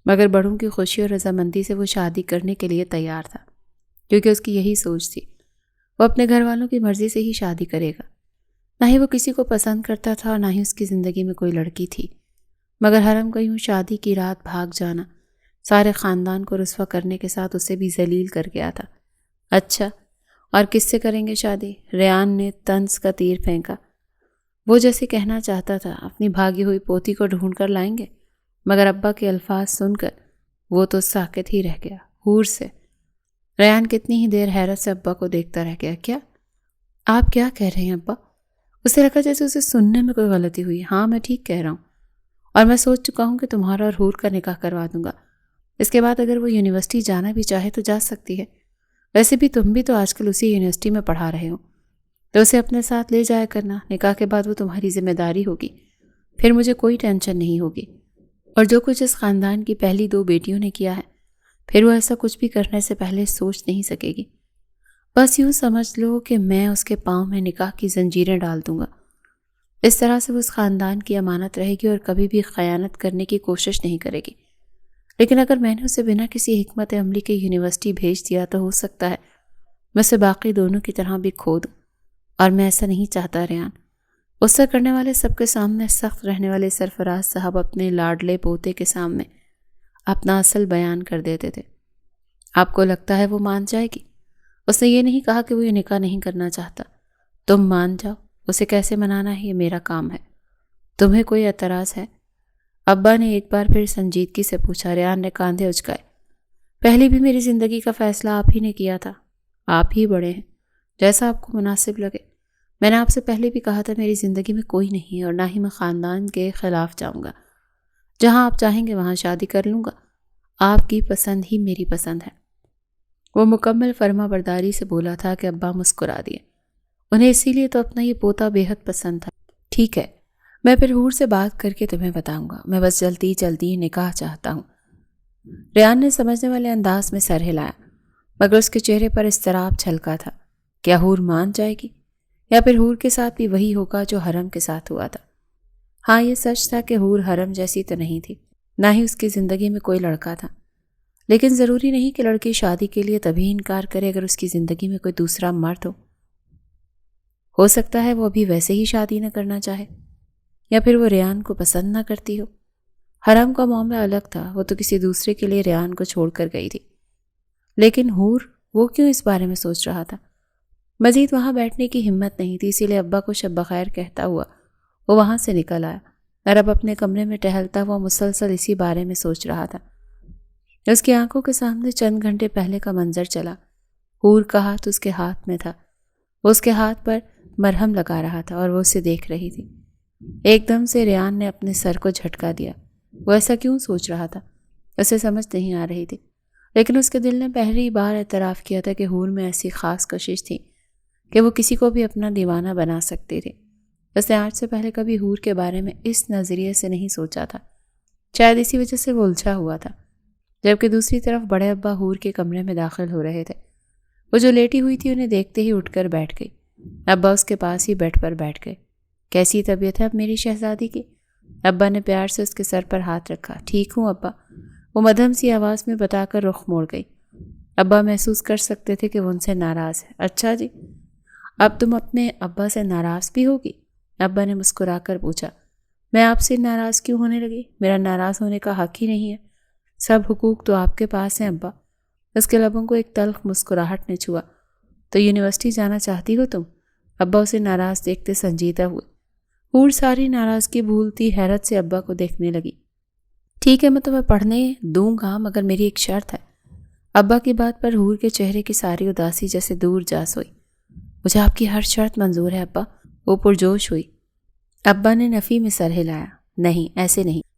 مگر بڑوں کی خوشی اور رضامندی سے وہ شادی کرنے کے لیے تیار تھا، کیونکہ اس کی یہی سوچ تھی۔ وہ اپنے گھر والوں کی مرضی سے ہی شادی کرے گا۔ نہ ہی وہ کسی کو پسند کرتا تھا اور نہ ہی اس کی زندگی میں کوئی لڑکی تھی، مگر حرم کا یوں شادی کی رات بھاگ جانا سارے خاندان کو رسوا کرنے کے ساتھ اسے بھی ذلیل کر گیا تھا۔ اچھا، اور کس سے کریں گے شادی؟ ریان نے طنز کا تیر پھینکا۔ وہ جیسے کہنا چاہتا تھا اپنی بھاگی ہوئی پوتی کو ڈھونڈ کر لائیں گے، مگر ابا کے الفاظ سن کر وہ تو ساکت ہی رہ گیا۔ حور سے؟ ریان کتنی ہی دیر حیرت سے ابا کو دیکھتا رہ گیا۔ کیا آپ کیا کہہ رہے ہیں ابا؟ اسے لگا جیسے اسے سننے میں کوئی غلطی ہوئی۔ ہاں میں ٹھیک کہہ رہا ہوں، اور میں سوچ چکا ہوں کہ تمہارا اور حور کا نکاح کروا دوں گا۔ اس کے بعد اگر وہ یونیورسٹی جانا بھی چاہے تو جا سکتی ہے۔ ویسے بھی تم بھی تو آج کل اسی یونیورسٹی میں پڑھا رہے ہو، تو اسے اپنے ساتھ لے جایا کرنا۔ نکاح کے بعد وہ تمہاری ذمہ داری ہوگی، پھر مجھے کوئی ٹینشن نہیں ہوگی۔ اور جو کچھ اس خاندان کی پہلی 2 بیٹیوں نے کیا ہے، پھر وہ ایسا کچھ بھی کرنے سے پہلے سوچ نہیں سکے گی۔ بس یوں سمجھ لو کہ میں اس کے پاؤں میں نکاح کی زنجیریں ڈال دوں گا۔ اس طرح سے وہ اس خاندان کی امانت رہے گی اور کبھی بھی خیانت کرنے کی کوشش نہیں کرے گی۔ لیکن اگر میں نے اسے بنا کسی حکمت عملی کے یونیورسٹی بھیج دیا تو ہو سکتا ہے میں اسے باقی دونوں کی طرح بھی کھو دوں، اور میں ایسا نہیں چاہتا ریان۔ غصہ کرنے والے سب کے سامنے سخت رہنے والے سرفراز صاحب اپنے لاڈلے پوتے کے سامنے اپنا اصل بیان کر دیتے تھے۔ آپ کو لگتا ہے وہ مان جائے گی؟ اس نے یہ نہیں کہا کہ وہ یہ نکاح نہیں کرنا چاہتا۔ تم مان جاؤ، اسے کیسے منانا ہے یہ میرا کام ہے۔ تمہیں کوئی اعتراض ہے؟ ابا نے ایک بار پھر سنجیدگی سے پوچھا۔ ریان نے کاندھے اچکائے۔ پہلے بھی میری زندگی کا فیصلہ آپ ہی نے کیا تھا، آپ ہی بڑے ہیں، جیسا آپ کو مناسب لگے۔ میں نے آپ سے پہلے بھی کہا تھا میری زندگی میں کوئی نہیں ہے، اور نہ ہی میں خاندان کے خلاف جاؤں گا۔ جہاں آپ چاہیں گے وہاں شادی کر لوں گا۔ آپ کی پسند ہی میری پسند ہے۔ وہ مکمل فرما برداری سے بولا تھا کہ ابا مسکرا دیے۔ انہیں اسی لیے تو اپنا یہ پوتا بے حد پسند تھا۔ ٹھیک ہے، میں پھر حور سے بات کر کے تمہیں بتاؤں گا، میں بس جلدی نکاح چاہتا ہوں۔ ریان نے سمجھنے والے انداز میں سر ہلایا، مگر اس کے چہرے پر اضطراب چھلکا تھا۔ کیا حور مان جائے گی، یا پھر حور کے ساتھ بھی وہی ہوگا جو حرم کے ساتھ ہوا تھا؟ ہاں یہ سچ تھا کہ حور حرم جیسی تو نہیں تھی، نہ ہی اس کی زندگی میں کوئی لڑکا تھا، لیکن ضروری نہیں کہ لڑکی شادی کے لیے تبھی انکار کرے اگر اس کی زندگی میں کوئی دوسرا مرد ہو سکتا ہے وہ ابھی ویسے ہی شادی نہ کرنا چاہے، یا پھر وہ ریان کو پسند نہ کرتی ہو۔ حرم کا معاملہ الگ تھا، وہ تو کسی دوسرے کے لیے ریان کو چھوڑ کر گئی تھی، لیکن حور وہ کیوں اس بارے میں سوچ رہا تھا؟ مزید وہاں بیٹھنے کی ہمت نہیں تھی، اسی لیے ابا کو شب بخیر کہتا ہوا وہ وہاں سے نکل آیا، اور اب اپنے کمرے میں ٹہلتا ہوا مسلسل اسی بارے میں سوچ رہا تھا۔ اس کی آنکھوں کے سامنے چند گھنٹے پہلے کا منظر چلا۔ حور کا ہاتھ اس کے ہاتھ میں تھا، وہ اس کے ہاتھ پر مرہم لگا رہا تھا اور وہ اسے دیکھ رہی تھی۔ ایک دم سے ریان نے اپنے سر کو جھٹکا دیا۔ وہ ایسا کیوں سوچ رہا تھا اسے سمجھ نہیں آ رہی تھی، لیکن اس کے دل نے پہلی بار اعتراف کیا تھا کہ حور میں ایسی خاص کشش تھی کہ وہ کسی کو بھی اپنا دیوانہ بنا سکتی تھی۔ اس نے آج سے پہلے کبھی حور کے بارے میں اس نظریے سے نہیں سوچا تھا، شاید اسی وجہ سے وہ الجھا ہوا تھا۔ جبکہ دوسری طرف بڑے ابا حور کے کمرے میں داخل ہو رہے تھے۔ وہ جو لیٹی ہوئی تھی انہیں دیکھتے ہی اٹھ کر بیٹھ گئی۔ ابا اس کے پاس ہی بیڈ پر بیٹھ گئے۔ کیسی طبیعت ہے اب میری شہزادی کی؟ ابا نے پیار سے اس کے سر پر ہاتھ رکھا۔ ٹھیک ہوں ابا، وہ مدھم سی آواز میں بتا کر رخ موڑ گئی۔ ابا محسوس کر سکتے تھے کہ وہ ان سے ناراض ہے۔ اچھا جی، اب تم اپنے ابا سے ناراض بھی ہوگی؟ ابا نے مسکرا کر پوچھا۔ میں آپ سے ناراض کیوں ہونے لگی؟ میرا ناراض ہونے کا حق ہی نہیں ہے، سب حقوق تو آپ کے پاس ہیں ابا۔ اس کے لبوں کو ایک تلخ مسکراہٹ نے چھوا۔ تو یونیورسٹی جانا چاہتی ہو تم؟ ابا اسے ناراض دیکھتے سنجیدہ ہوئے۔ حور ساری ناراضگی بھولتی حیرت سے ابا کو دیکھنے لگی۔ ٹھیک ہے، میں تمہیں پڑھنے دوں گا، مگر میری ایک شرط ہے۔ ابا کی بات پر حور کے چہرے کی ساری اداسی جیسے دور جا سوئی۔ مجھے آپ کی ہر شرط منظور ہے ابا، وہ پرجوش ہوئی۔ ابا نے نفی میں سر ہلایا۔ نہیں، ایسے نہیں،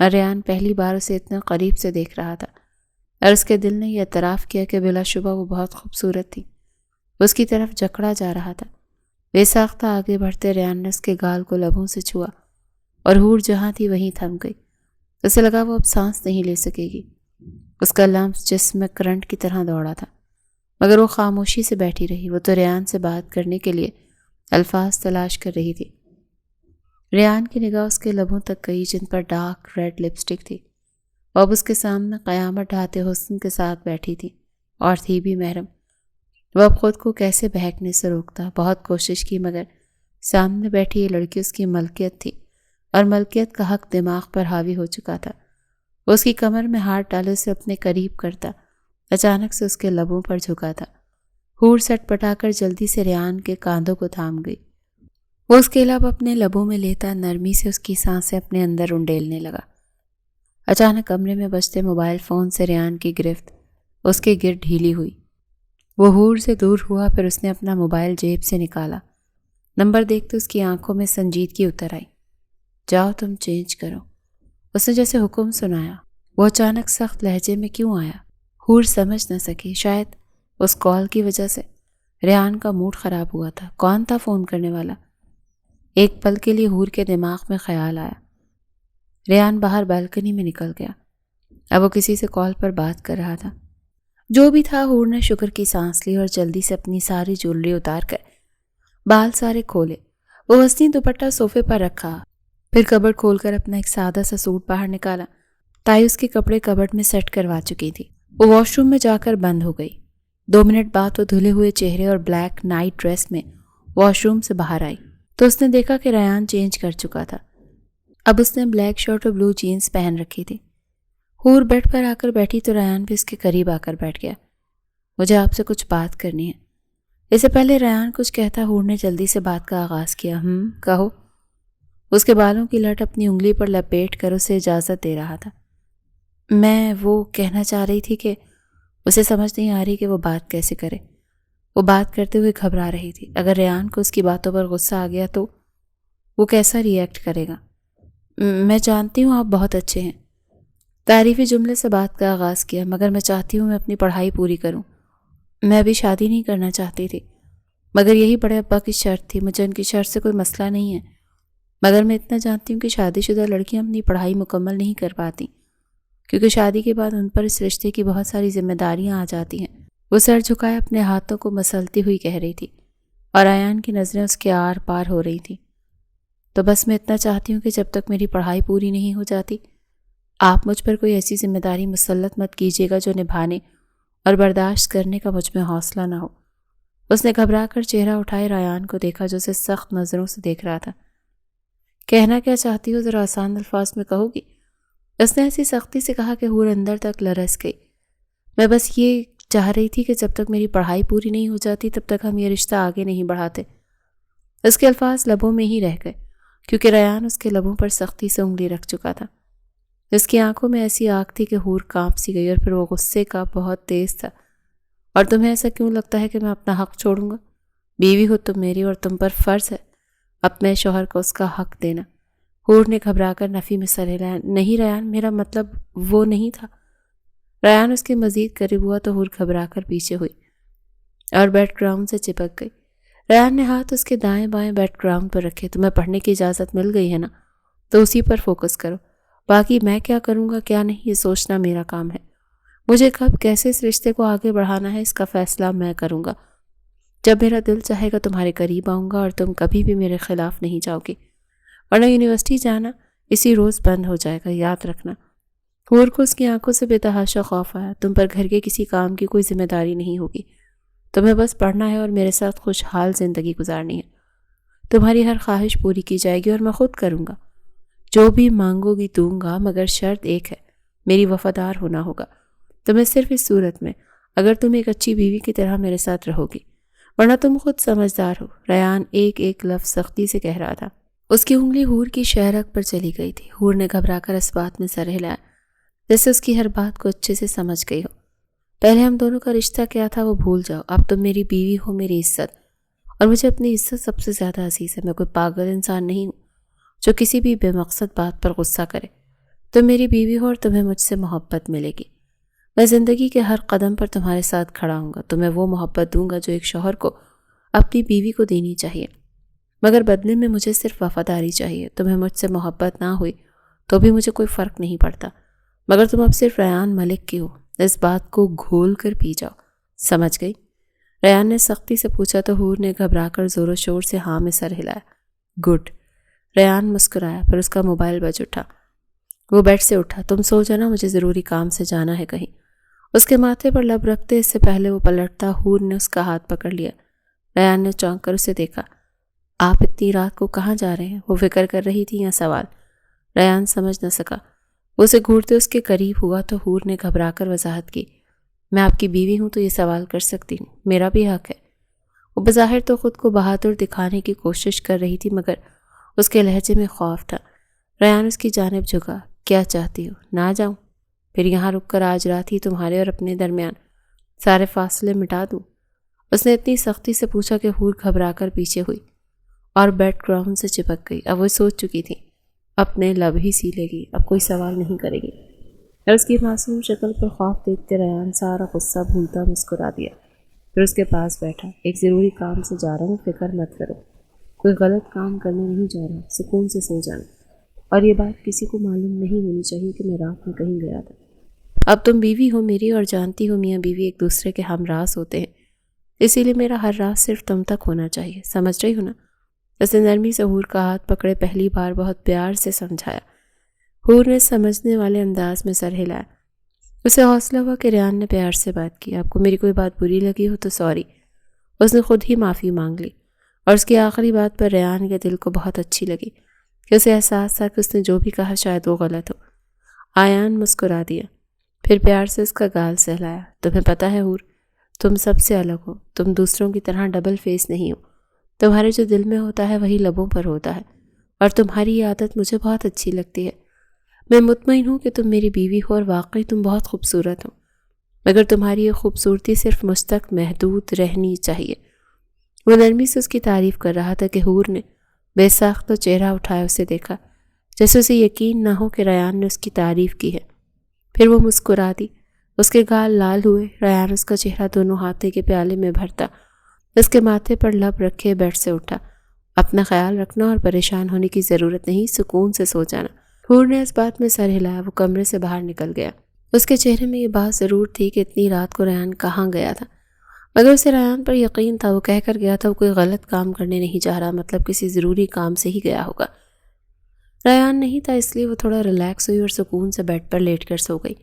اور ریان پہلی بار اسے اتنا قریب سے دیکھ رہا تھا، اور اس کے دل نے یہ اعتراف کیا کہ بلا شبہ وہ بہت خوبصورت تھی۔ اس کی طرف جکڑا جا رہا تھا۔ بے ساختہ آگے بڑھتے ریان نے اس کے گال کو لبوں سے چھوا، اور حور جہاں تھی وہیں تھم گئی۔ اسے لگا وہ اب سانس نہیں لے سکے گی۔ اس کا لمس جسم میں کرنٹ کی طرح دوڑا تھا، مگر وہ خاموشی سے بیٹھی رہی۔ وہ تو ریان سے بات کرنے کے لیے الفاظ تلاش کر رہی تھی۔ ریان کی نگاہ اس کے لبوں تک گئی جن پر ڈارک ریڈ لپسٹک تھی۔ وہ اب اس کے سامنے قیامت ڈھاتے حسن کے ساتھ بیٹھی تھی، اور تھی بھی محرم۔ وہ اب خود کو کیسے بہکنے سے روکتا، بہت کوشش کی، مگر سامنے بیٹھی یہ لڑکی اس کی ملکیت تھی، اور ملکیت کا حق دماغ پر حاوی ہو چکا تھا۔ وہ اس کی کمر میں ہاتھ ڈالے اسے اپنے قریب کرتا، اچانک سے اس کے لبوں پر جھکا تھا۔ حور سٹ پٹا کر جلدی سے ریان کے کاندھوں کو تھام گئی۔ وہ اس کے لب اپنے لبوں میں لیتا نرمی سے اس کی سانسیں اپنے اندر انڈیلنے لگا۔ اچانک کمرے میں بجتے موبائل فون سے ریان کی گرفت اس کے گرد ڈھیلی ہوئی۔ وہ حور سے دور ہوا، پھر اس نے اپنا موبائل جیب سے نکالا۔ نمبر دیکھتے اس کی آنکھوں میں سنجیدگی اتر آئی۔ جاؤ تم چینج کرو، اس نے جیسے حکم سنایا۔ وہ اچانک سخت لہجے میں کیوں آیا؟ حور سمجھ نہ سکی، شاید اس کال کی وجہ سے ریان کا موڈ خراب ہوا تھا۔ کون تھا فون کرنے والا؟ ایک پل کے لیے حور کے دماغ میں خیال آیا۔ ریان باہر بالکنی میں نکل گیا۔ اب وہ کسی سے کال پر بات کر رہا تھا۔ جو بھی تھا، حور نے شکر کی سانس لی اور جلدی سے اپنی ساری جولری اتار کر بال سارے کھولے۔ وہ حسین دوپٹہ صوفے پر رکھا، پھر کبرڈ کھول کر اپنا ایک سادہ سا سوٹ باہر نکالا۔ تائی اس کے کپڑے کبرڈ میں سیٹ کروا چکی تھی۔ وہ واش روم میں جا کر بند ہو گئی۔ 2 منٹ بعد وہ دھلے ہوئے چہرے اور بلیک نائٹ ڈریس میں واش روم سے باہر آئی تو اس نے دیکھا کہ ریان چینج کر چکا تھا۔ اب اس نے بلیک شرٹ اور بلو جینز پہن رکھی تھی۔ حور بیڈ پر آ کر بیٹھی تو ریان بھی اس کے قریب آ کر بیٹھ گیا۔ مجھے آپ سے کچھ بات کرنی ہے۔ اس سے پہلے ریان کچھ کہتا، حور نے جلدی سے بات کا آغاز کیا۔ کہو۔ اس کے بالوں کی لٹ اپنی انگلی پر لپیٹ کر اسے اجازت دے رہا تھا۔ میں وہ کہنا چاہ رہی تھی کہ اسے سمجھ نہیں آ رہی کہ وہ بات کیسے کرے۔ وہ بات کرتے ہوئے گھبرا رہی تھی۔ اگر ریان کو اس کی باتوں پر غصہ آ گیا تو وہ کیسا ری ایکٹ کرے گا؟ میں جانتی ہوں آپ بہت اچھے ہیں۔ تعریفی جملے سے بات کا آغاز کیا، مگر میں چاہتی ہوں میں اپنی پڑھائی پوری کروں۔ میں ابھی شادی نہیں کرنا چاہتی تھی، مگر یہی بڑے ابا کی شرط تھی۔ مجھے ان کی شرط سے کوئی مسئلہ نہیں ہے، مگر میں اتنا جانتی ہوں کہ شادی شدہ لڑکیاں اپنی پڑھائی مکمل نہیں کر پاتی، کیونکہ شادی کے بعد ان پر اس رشتے کی بہت ساری ذمہ داریاں آ جاتی ہیں۔ وہ سر جھکائے اپنے ہاتھوں کو مسلتی ہوئی کہہ رہی تھی، اور ایان کی نظریں اس کے آر پار ہو رہی تھیں۔ تو بس میں اتنا چاہتی ہوں کہ جب تک میری پڑھائی پوری نہیں ہو جاتی، آپ مجھ پر کوئی ایسی ذمہ داری مسلط مت کیجیے گا جو نبھانے اور برداشت کرنے کا مجھ میں حوصلہ نہ ہو۔ اس نے گھبرا کر چہرہ اٹھائے ریان کو دیکھا جو اسے سخت نظروں سے دیکھ رہا تھا۔ کہنا کیا چاہتی ہو، ذرا آسان الفاظ میں کہو گی؟ اس نے ایسی سختی سے کہا کہ حور اندر تک لرز گئی۔ میں بس یہ چاہ رہی تھی کہ جب تک میری پڑھائی پوری نہیں ہو جاتی تب تک ہم یہ رشتہ آگے نہیں بڑھاتے۔ اس کے الفاظ لبوں میں ہی رہ گئے، کیونکہ ریان اس کے لبوں پر سختی سے انگلی رکھ چکا تھا۔ اس کی آنکھوں میں ایسی آگ تھی کہ حور کانپ سی گئی، اور پھر وہ غصے کا بہت تیز تھا۔ اور تمہیں ایسا کیوں لگتا ہے کہ میں اپنا حق چھوڑوں گا؟ بیوی ہو تم میری، اور تم پر فرض ہے اپنے شوہر کو اس کا حق دینا۔ حور نے گھبرا کر نفی میں سر ہلایا۔ نہیں ریان، میرا مطلب وہ نہیں تھا۔ ریان اس کے مزید قریب ہوا تو حور گھبرا کر پیچھے ہوئی اور بیڈ گراؤنڈ سے چپک گئی۔ ریان نے ہاتھ اس کے دائیں بائیں بیڈ گراؤنڈ پر رکھے۔ تمہیں پڑھنے کی اجازت مل گئی ہے نا، تو اسی پر فوکس کرو۔ باقی میں کیا کروں گا کیا نہیں، یہ سوچنا میرا کام ہے۔ مجھے کب کیسے اس رشتے کو آگے بڑھانا ہے، اس کا فیصلہ میں کروں گا۔ جب میرا دل چاہے گا تمہارے قریب آؤں گا، اور تم کبھی بھی میرے خلاف نہیں جاؤ گی، ورنہ یونیورسٹی جانا اسی روز بند ہو جائے گا، یاد رکھنا۔ حور کو اس کی آنکھوں سے بے تحاشا خوف آیا۔ تم پر گھر کے کسی کام کی کوئی ذمہ داری نہیں ہوگی، تمہیں بس پڑھنا ہے اور میرے ساتھ خوشحال زندگی گزارنی ہے۔ تمہاری ہر خواہش پوری کی جائے گی اور میں خود کروں گا۔ جو بھی مانگو گی دوں گا، مگر شرط ایک ہے، میری وفادار ہونا ہوگا۔ تمہیں صرف اس صورت میں، اگر تم ایک اچھی بیوی کی طرح میرے ساتھ رہو گی، ورنہ تم خود سمجھدار ہو۔ ریان ایک ایک لفظ سختی سے کہہ رہا تھا۔ اس کی انگلی حور کی شہرک پر چلی گئی تھی۔ حور نے گھبرا کر اس بات میں سر ہلایا، جیسے اس کی ہر بات کو اچھے سے سمجھ گئی ہو۔ پہلے ہم دونوں کا رشتہ کیا تھا وہ بھول جاؤ، اب تم میری بیوی ہو، میری عزت، اور مجھے اپنی عزت سب سے زیادہ عزیز ہے۔ میں کوئی پاگل انسان نہیں ہوں جو کسی بھی بے مقصد بات پر غصہ کرے۔ تم میری بیوی ہو اور تمہیں مجھ سے محبت ملے گی۔ میں زندگی کے ہر قدم پر تمہارے ساتھ کھڑا ہوں گا، تمہیں وہ محبت دوں گا جو ایک شوہر کو اپنی بیوی کو دینی چاہیے، مگر بدلے میں مجھے صرف وفاداری چاہیے۔ تمہیں مجھ سے محبت نہ ہوئی تو بھی مجھے کوئی فرق نہیں پڑتا، مگر تم اب صرف ریان ملک کی ہو، اس بات کو گھول کر پی جاؤ، سمجھ گئی؟ ریان نے سختی سے پوچھا تو حور نے گھبرا کر زور و شور سے ہاں میں سر ہلایا۔ گڈ۔ ریان مسکرایا، پھر اس کا موبائل بج اٹھا۔ وہ بیڈ سے اٹھا۔ تم سو جانا، مجھے ضروری کام سے جانا ہے کہیں۔ اس کے ماتھے پر لب رکھتے اس سے پہلے وہ پلٹتا حور نے اس کا ہاتھ پکڑ لیا۔ ریان نے چونک کر اسے دیکھا۔ آپ اتنی رات کو کہاں جا رہے ہیں؟ وہ فکر کر رہی تھی یا سوال؟ ریان سمجھ نہ سکا۔ وہ اسے گھورتے اس کے قریب ہوا تو حور نے گھبرا کر وضاحت کی، میں آپ کی بیوی ہوں تو یہ سوال کر سکتی ہوں، میرا بھی حق ہے۔ وہ بظاہر تو خود کو بہادر دکھانے کی کوشش کر رہی تھی، مگر اس کے لہجے میں خوف تھا۔ ریان اس کی جانب جھکا۔ کیا چاہتی ہو؟ نہ جاؤں؟ پھر یہاں رک کر آج رات ہی تمہارے اور اپنے درمیان سارے فاصلے مٹا دوں؟ اس نے اتنی سختی سے پوچھا کہ حور گھبرا کر پیچھے ہوئی اور بیڈ گراؤنڈ سے چپک گئی۔ اب وہ سوچ چکی تھی، اپنے لب ہی سی لے گی، اب کوئی سوال نہیں کرے گی۔ اور اس کی معصوم شکل پر خوف دیکھتے ریان سارا غصہ بھولتا مسکرا دیا، پھر اس کے پاس بیٹھا۔ ایک ضروری کام سے جا رہا ہوں، فکر مت کرو، کوئی غلط کام کرنے نہیں جا رہا، سکون سے سو جانا، اور یہ بات کسی کو معلوم نہیں ہونی چاہیے کہ میں رات میں کہیں گیا تھا۔ اب تم بیوی ہو میری اور جانتی ہو میاں بیوی ایک دوسرے کے ہم راز ہوتے ہیں، اسی لیے میرا ہر راز صرف تم تک ہونا چاہیے، سمجھ رہی ہو نا؟ اس نے نرمی سے حور کا ہاتھ پکڑے پہلی بار بہت پیار سے سمجھایا۔ حور نے سمجھنے والے انداز میں سر ہلایا۔ اسے حوصلہ ہوا کہ ریان نے پیار سے بات کی۔ آپ کو میری کوئی بات بری لگی ہو تو سوری۔ اس نے خود ہی معافی مانگ لی، اور اس کی آخری بات پر ریان کے دل کو بہت اچھی لگی کہ اسے احساس تھا کہ اس نے جو بھی کہا شاید وہ غلط ہو۔ آیان مسکرا دیا، پھر پیار سے اس کا گال سہلایا۔ تمہیں پتہ ہے حور، تم سب سے الگ ہو، تم دوسروں کی طرح ڈبل فیس نہیں ہو، تمہارے جو دل میں ہوتا ہے وہی لبوں پر ہوتا ہے، اور تمہاری یہ عادت مجھے بہت اچھی لگتی ہے۔ میں مطمئن ہوں کہ تم میری بیوی ہو اور واقعی تم بہت خوبصورت ہو، مگر تمہاری یہ خوبصورتی صرف مجھ تک محدود رہنی چاہیے۔ وہ نرمی سے اس کی تعریف کر رہا تھا کہ حور نے بے ساختہ چہرہ اٹھائے اسے دیکھا، جیسے اسے یقین نہ ہو کہ ریان نے اس کی تعریف کی ہے۔ پھر وہ مسکرا دی۔ اس کے گال لال ہوئے۔ ریان اس کا چہرہ دونوں ہاتھے کے پیالے میں بھرتا اس کے ماتھے پر لب رکھے بیڈ سے اٹھا۔ اپنا خیال رکھنا اور پریشان ہونے کی ضرورت نہیں، سکون سے سو جانا۔ حور نے اس بات میں سر ہلایا۔ وہ کمرے سے باہر نکل گیا۔ اس کے چہرے میں یہ بات ضرور تھی کہ اتنی رات کو ریان کہاں گیا تھا، مگر اسے ریان پر یقین تھا، وہ کہہ کر گیا تھا وہ کوئی غلط کام کرنے نہیں جا رہا، مطلب کسی ضروری کام سے ہی گیا ہوگا۔ ریان نہیں تھا، اس لیے وہ تھوڑا ریلیکس ہوئی اور سکون سے بیڈ پر لیٹ کر سو گئی۔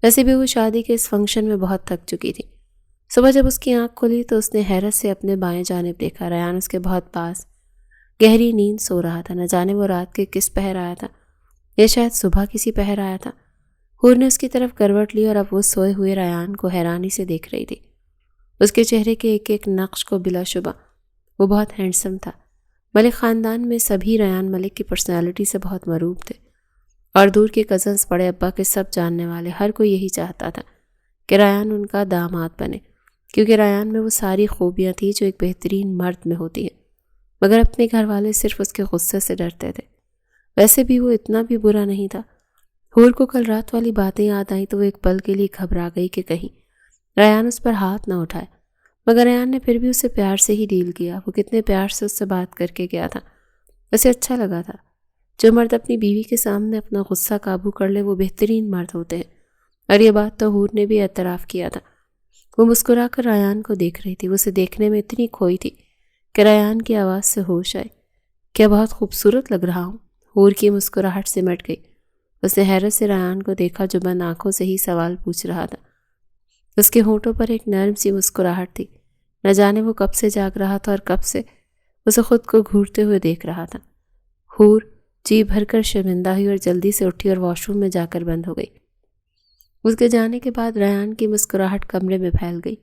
ویسے بھی وہ شادی کے اس فنکشن میں بہت تھک چکی تھی۔ صبح جب اس کی آنکھ کھلی تو اس نے حیرت سے اپنے بائیں جانب دیکھا۔ ریان اس کے بہت پاس گہری نیند سو رہا تھا۔ نہ جانے وہ رات کے کس پہر آیا تھا، یا شاید صبح کسی پہر آیا تھا۔ حور نے اس کی طرف کروٹ لی اور اب وہ سوئے ہوئے ریان کو حیرانی سے دیکھ رہی تھی۔ اس کے چہرے کے ایک ایک نقش کو بلا شبہ وہ بہت ہینڈسم تھا۔ ملک خاندان میں سبھی ریان ملک کی پرسنالٹی سے بہت مروب تھے، اور دور کے کزنز، بڑے ابا کے سب جاننے والے، ہر کوئی یہی چاہتا تھا کہ ریان ان کا داماد بنے، کیونکہ ریان میں وہ ساری خوبیاں تھیں جو ایک بہترین مرد میں ہوتی ہیں، مگر اپنے گھر والے صرف اس کے غصے سے ڈرتے تھے۔ ویسے بھی وہ اتنا بھی برا نہیں تھا۔ حور کو کل رات والی باتیں یاد آئیں تو وہ ایک پل کے لیے گھبرا گئی کہ کہیں ریان اس پر ہاتھ نہ اٹھائے، مگر ریان نے پھر بھی اسے پیار سے ہی ڈیل کیا۔ وہ کتنے پیار سے اس سے بات کر کے گیا تھا، اسے اچھا لگا تھا۔ جو مرد اپنی بیوی کے سامنے اپنا غصہ قابو کر لے وہ بہترین مرد ہوتے ہیں، اور یہ بات تو حور نے بھی اعتراف کیا تھا۔ وہ مسکرا کر ریان کو دیکھ رہی تھی۔ وہ اسے دیکھنے میں اتنی کھوئی تھی کہ ریان کی آواز سے ہوش آئے۔ کیا بہت خوبصورت لگ رہا ہوں؟ حور کی مسکراہٹ سمٹ گئی۔ اس نے حیرت سے ریان کو دیکھا جو بند آنکھوں سے ہی سوال پوچھ رہا تھا۔ اس کے ہونٹوں پر ایک نرم سی مسکراہٹ تھی۔ نہ جانے وہ کب سے جاگ رہا تھا اور کب سے اسے خود کو گھورتے ہوئے دیکھ رہا تھا۔ حور جی بھر کر شرمندہ ہوئی اور جلدی سے اٹھی اور واش روم میں جا کر بند ہو گئی۔ اس کے جانے کے بعد ریان کی مسکراہٹ کمرے میں پھیل گئی۔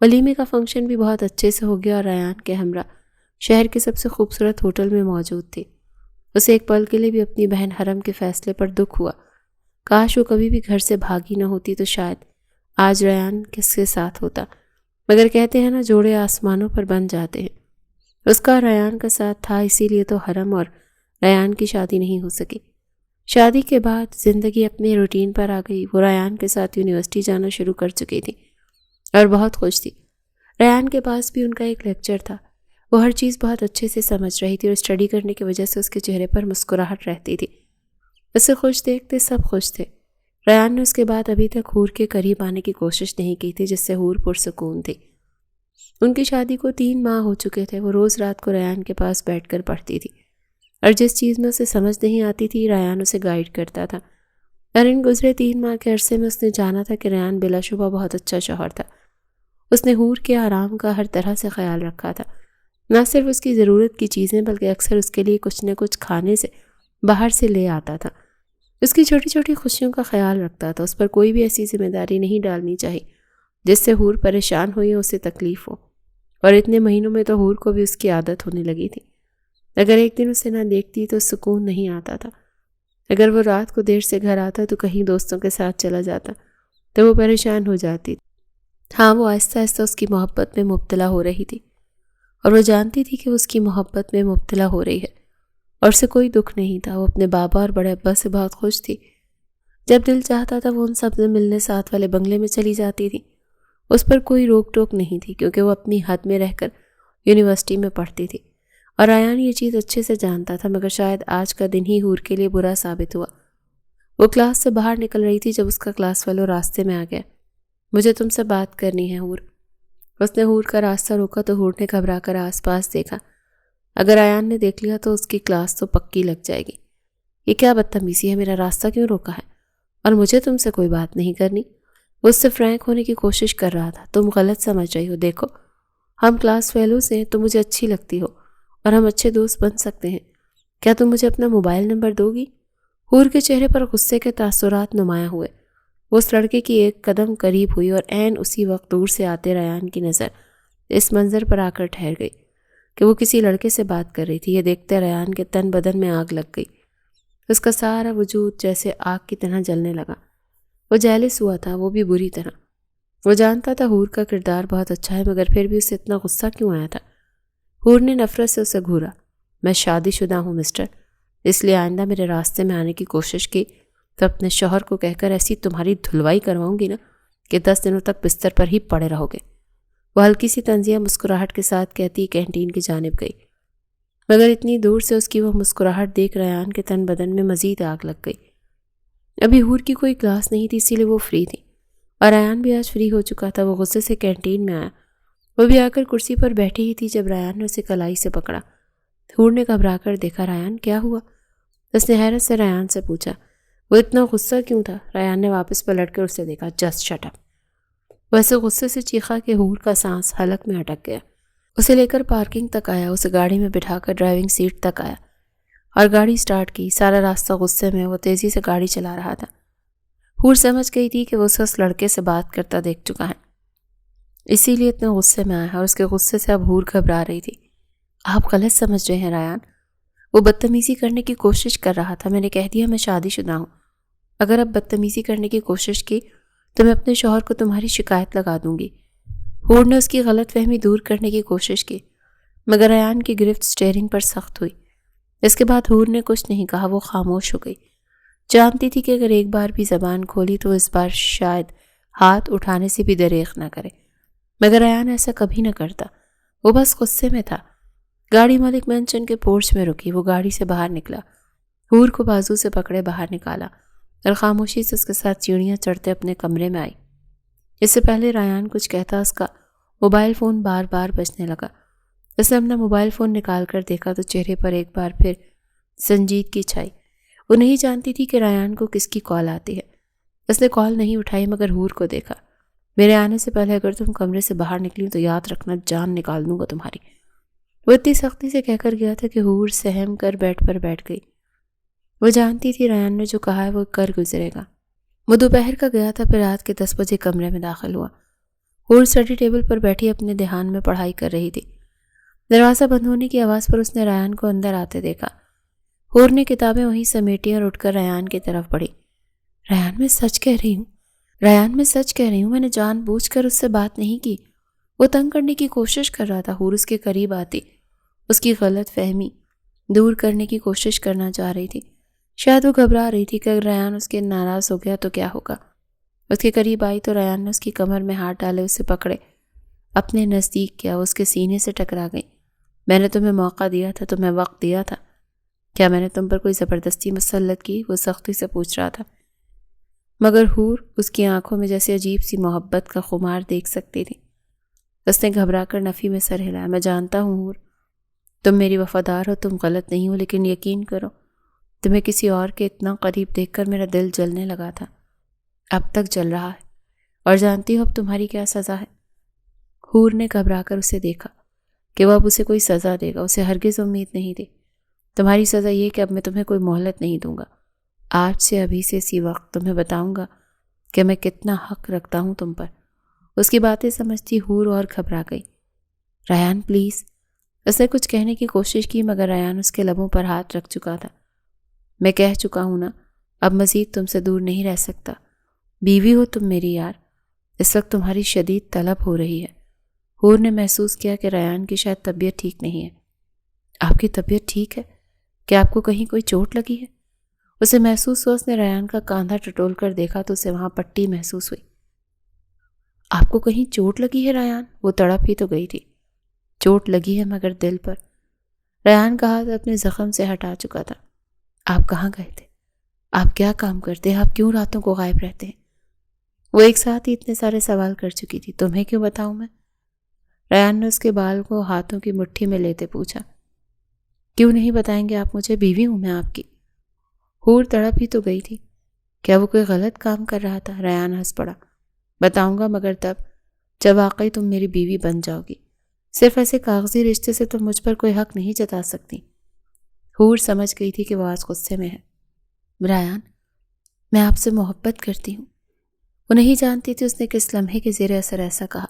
ولیمے کا فنکشن بھی بہت اچھے سے ہو گیا اور ریان کے ہمراہ شہر کے سب سے خوبصورت ہوٹل میں موجود تھی۔ اسے ایک پل کے لیے بھی اپنی بہن حرم کے فیصلے پر دکھ ہوا۔ کاش وہ کبھی بھی گھر سے بھاگی نہ ہوتی تو شاید آج ریان کس کے ساتھ ہوتا، مگر کہتے ہیں نا جوڑے آسمانوں پر بن جاتے ہیں۔ اس کا ریان کا ساتھ تھا، اسی لیے تو حرم اور ریان کی شادی نہیں ہو سکی۔ شادی کے بعد زندگی اپنے روٹین پر آ گئی۔ وہ ریان کے ساتھ یونیورسٹی جانا شروع کر چکی تھی اور بہت خوش تھی۔ ریان کے پاس بھی ان کا ایک لیکچر تھا۔ وہ ہر چیز بہت اچھے سے سمجھ رہی تھی اور اسٹڈی کرنے کی وجہ سے اس کے چہرے پر مسکراہٹ رہتی تھی۔ اسے خوش دیکھتے سب خوش تھے۔ ریان نے اس کے بعد ابھی تک حور کے قریب آنے کی کوشش نہیں کی تھی، جس سے حور پرسکون تھی۔ ان کی شادی کو 3 ماہ ہو چکے تھے۔ وہ روز رات کو ریان کے پاس بیٹھ کر پڑھتی تھی اور جس چیز میں اسے سمجھ نہیں آتی تھی ریان اسے گائیڈ کرتا تھا۔ اور ان گزرے 3 ماہ کے عرصے میں اس نے جانا تھا کہ ریان بلا شبہ بہت اچھا شوہر تھا۔ اس نے حور کے آرام کا ہر طرح سے خیال رکھا تھا، نہ صرف اس کی ضرورت کی چیزیں بلکہ اکثر اس کے لیے کچھ نہ کچھ کھانے سے باہر سے لے آتا تھا۔ اس کی چھوٹی چھوٹی خوشیوں کا خیال رکھتا تھا۔ اس پر کوئی بھی ایسی ذمہ داری نہیں ڈالنی چاہیے جس سے حور پریشان ہو یا اسے تکلیف ہو، اور اتنے مہینوں میں تو حور کو بھی اس کی عادت ہونے لگی تھی۔ اگر ایک دن اسے نہ دیکھتی تو سکون نہیں آتا تھا۔ اگر وہ رات کو دیر سے گھر آتا تو کہیں دوستوں کے ساتھ چلا جاتا تو وہ پریشان ہو جاتی۔ ہاں، وہ آہستہ آہستہ اس کی محبت میں مبتلا ہو رہی تھی اور وہ جانتی تھی کہ وہ اس کی محبت میں مبتلا ہو رہی ہے اور اسے کوئی دکھ نہیں تھا۔ وہ اپنے بابا اور بڑے ابا سے بہت خوش تھی۔ جب دل چاہتا تھا وہ ان سب سے ملنے ساتھ والے بنگلے میں چلی جاتی تھی۔ اس پر کوئی روک ٹوک نہیں تھی کیونکہ وہ اپنی حد میں رہ کر یونیورسٹی میں پڑھتی تھی اور ریان یہ چیز اچھے سے جانتا تھا، مگر شاید آج کا دن ہی حور کے لیے برا ثابت ہوا۔ وہ کلاس سے باہر نکل رہی تھی جب اس کا کلاس فیلو راستے میں آ گیا۔ مجھے تم سے بات کرنی ہے حور۔ اس نے حور کا راستہ روکا تو حور نے گھبرا کر آس پاس دیکھا۔ اگر ریان نے دیکھ لیا تو اس کی کلاس تو پکی لگ جائے گی۔ یہ کیا بدتمیزی ہے، میرا راستہ کیوں روکا ہے؟ اور مجھے تم سے کوئی بات نہیں کرنی۔ وہ اس سے فرینک ہونے کی کوشش کر رہا تھا۔ تم غلط سمجھ رہی ہو، دیکھو ہم کلاس فیلوز ہیں، تم مجھے اچھی لگتی ہو اور ہم اچھے دوست بن سکتے ہیں۔ کیا تم مجھے اپنا موبائل نمبر دو گی؟ حور کے چہرے پر غصے کے تاثرات نمایاں ہوئے۔ وہ اس لڑکے کی ایک قدم قریب ہوئی اور عین اسی وقت دور سے آتے ریان کی نظر اس منظر پر آ کر ٹھہر گئی کہ وہ کسی لڑکے سے بات کر رہی تھی۔ یہ دیکھتے ریان کے تن بدن میں آگ لگ گئی۔ اس کا سارا وجود جیسے آگ کی طرح جلنے لگا۔ وہ جیلس ہوا تھا، وہ بھی بری طرح۔ وہ جانتا تھا حور کا کردار بہت اچھا ہے، مگر پھر بھی اسے اتنا غصہ کیوں آیا تھا؟ حور نے نفرت سے اسے گھورا۔ میں شادی شدہ ہوں مسٹر، اس لیے آئندہ میرے راستے میں آنے کی کوشش کی تو اپنے شوہر کو کہہ کر ایسی تمہاری دھلوائی کرواؤں گی نا کہ 10 دنوں تک بستر پر ہی پڑے رہو گے۔ وہ ہلکی سی طنزیہ مسکراہٹ کے ساتھ کہتی کینٹین کی جانب گئی، مگر اتنی دور سے اس کی وہ مسکراہٹ دیکھ ریان کے تن بدن میں مزید آگ لگ گئی۔ ابھی حور کی کوئی کلاس نہیں تھی، اسی لیے وہ فری تھی اور ریان بھی آج فری ہو چکا تھا۔ وہ غصے سے کینٹین میں آیا۔ وہ بھی آ کر کرسی پر بیٹھی ہی تھی جب ریان نے اسے کلائی سے پکڑا۔ حور نے گھبرا کر دیکھا۔ ریان کیا ہوا؟ اس نے حیرت سے ریان سے پوچھا۔ وہ اتنا غصہ کیوں تھا؟ ریان نے واپس پلٹ کر اسے دیکھا۔ Just shut up. وہ ایسے غصے سے چیخا کہ حور کا سانس حلق میں اٹک گیا۔ اسے لے کر پارکنگ تک آیا، اسے گاڑی میں بٹھا کر ڈرائیونگ سیٹ تک آیا اور گاڑی سٹارٹ کی۔ سارا راستہ غصے میں وہ تیزی سے گاڑی چلا رہا تھا۔ حور سمجھ گئی تھی کہ وہ اسے اس لڑکے سے بات کرتا دیکھ چکا ہے، اسی لیے اتنا غصے میں آیا اور اس کے غصے سے اب حور گھبرا رہی تھی۔ آپ غلط سمجھ رہے ہیں ریان، وہ بدتمیزی کرنے کی کوشش کر رہا تھا۔ میں نے کہہ دیا میں شادی شدہ ہوں۔ اگر اب بدتمیزی کرنے کی کوشش کی تو میں اپنے شوہر کو تمہاری شکایت لگا دوں گی۔ حور نے اس کی غلط فہمی دور کرنے کی کوشش کی، مگر ریان کی گرفت سٹیئرنگ پر سخت ہوئی۔ اس کے بعد حور نے کچھ نہیں کہا، وہ خاموش ہو گئی۔ جانتی تھی کہ اگر ایک بار بھی زبان کھولی تو اس بار شاید ہاتھ اٹھانے سے بھی دریغ نہ کرے، مگر ریان ایسا کبھی نہ کرتا۔ وہ بس غصے میں تھا۔ گاڑی ملک مینشن کے پورچ میں رکی۔ وہ گاڑی سے باہر نکلا، حور کو بازو سے پکڑے باہر نکالا اور خاموشی سے اس کے ساتھ سیڑھیاں چڑھتے اپنے کمرے میں آئی۔ اس سے پہلے ریان کچھ کہتا اس کا موبائل فون بار بار بجنے لگا۔ اس نے اپنا موبائل فون نکال کر دیکھا تو چہرے پر ایک بار پھر سنجیدگی چھائی۔ وہ نہیں جانتی تھی کہ ریان کو کس کی کال آتی ہے۔ اس نے کال نہیں اٹھائی مگر حور کو دیکھا۔ میرے آنے سے پہلے اگر تم کمرے سے باہر نکلی تو یاد رکھنا جان نکال دوں گا تمہاری۔ وہ اتنی سختی سے کہہ کر گیا تھا کہ حور سہم کر بیڈ پر بیٹھ گئی۔ وہ جانتی تھی ریان نے جو کہا ہے وہ کر گزرے گا۔ وہ دوپہر کا گیا تھا، پھر رات کے 10 بجے کمرے میں داخل ہوا۔ حور اسٹڈی ٹیبل پر بیٹھی اپنے دھیان میں پڑھائی کر رہی تھی۔ دروازہ بند ہونے کی آواز پر اس نے ریان کو اندر آتے دیکھا۔ حور نے کتابیں وہیں سمیٹی اور اٹھ کر ریان کی طرف بڑھی۔ ریان میں سچ کہہ رہی ہوں، میں نے جان بوجھ کر اس سے بات نہیں کی۔ وہ تنگ کرنے کی کوشش کر رہا تھا۔ حور اس کے قریب آتی اس کی غلط فہمی دور کرنے کی کوشش کرنا چاہ رہی تھی، شاید وہ گھبرا رہی تھی کہ اگر ریان اس کے ناراض ہو گیا تو کیا ہوگا۔ اس کے قریب آئی تو ریان نے اس کی کمر میں ہاتھ ڈالے اسے پکڑے، اپنے نزدیک کیا۔ وہ اس کے سینے سے ٹکرا گئی۔ میں نے تمہیں موقع دیا تھا، تمہیں وقت دیا تھا، کیا میں نے تم پر کوئی زبردستی مسلط کی؟ وہ سختی سے پوچھ رہا تھا، مگر حور اس کی آنکھوں میں جیسے عجیب سی محبت کا خمار دیکھ سکتی تھی۔ اس نے گھبرا کر نفی میں سر ہلایا۔ میں جانتا ہوں حور، تم میری وفادار ہو، تم غلط نہیں ہو، لیکن یقین کرو تمہیں کسی اور کے اتنا قریب دیکھ کر میرا دل جلنے لگا تھا، اب تک جل رہا ہے، اور جانتی ہو اب تمہاری کیا سزا ہے؟ حور نے گھبرا کر اسے دیکھا کہ وہ اب اسے کوئی سزا دے گا۔ اسے ہرگز امید نہیں تھی۔ تمہاری سزا یہ کہ اب میں تمہیں کوئی مہلت نہیں دوں گا۔ آج سے، ابھی سے، اسی وقت تمہیں بتاؤں گا کہ میں کتنا حق رکھتا ہوں تم پر۔ اس کی باتیں سمجھتی حور اور گھبرا گئی۔ ریان پلیز، اس نے کچھ کہنے کی کوشش کی مگر ریان اس کے لبوں پر ہاتھ رکھ چکا تھا۔ میں کہہ چکا ہوں نا، اب مزید تم سے دور نہیں رہ سکتا۔ بیوی ہو تم میری یار، اس وقت تمہاری شدید طلب ہو رہی ہے۔ حور نے محسوس کیا کہ ریان کی شاید طبیعت ٹھیک نہیں ہے۔ آپ کی طبیعت ٹھیک ہے؟ کہ آپ کو کہیں کوئی چوٹ لگی ہے؟ اسے محسوس ہوا۔ اس نے ریان کا کاندھا ٹٹول کر دیکھا تو اسے وہاں پٹی محسوس ہوئی۔ آپ کو کہیں چوٹ لگی ہے ریان؟ وہ تڑپ ہی تو گئی تھی۔ چوٹ لگی ہے مگر دل پر۔ ریان کا ہاتھ اپنے زخم سے ہٹا چکا تھا۔ آپ کہاں گئے تھے؟ آپ کیا کام کرتے ہیں؟ آپ کیوں راتوں کو غائب رہتے ہیں؟ وہ ایک ساتھ ہی اتنے سارے سوال کر چکی تھی۔ تمہیں کیوں بتاؤں میں؟ ریان نے اس کے بال کو ہاتھوں کی مٹھی میں لیتے پوچھا۔ کیوں نہیں بتائیں گے آپ مجھے؟ بیوی ہوں میں آپ کی۔ حور تڑپ ہی تو گئی تھی۔ کیا وہ کوئی غلط کام کر رہا تھا؟ ریان ہنس پڑا۔ بتاؤں گا مگر تب جب واقعی تم میری بیوی بن جاؤ گی۔ صرف ایسے کاغذی رشتے سے تم مجھ پر کوئی حق نہیں جتا سکتی۔ حور سمجھ گئی تھی کہ وہ آج غصے میں ہے۔ ریان، میں آپ سے محبت کرتی ہوں۔ وہ نہیں جانتی تھی اس نے کس لمحے کے زیر اثر ایسا کہا،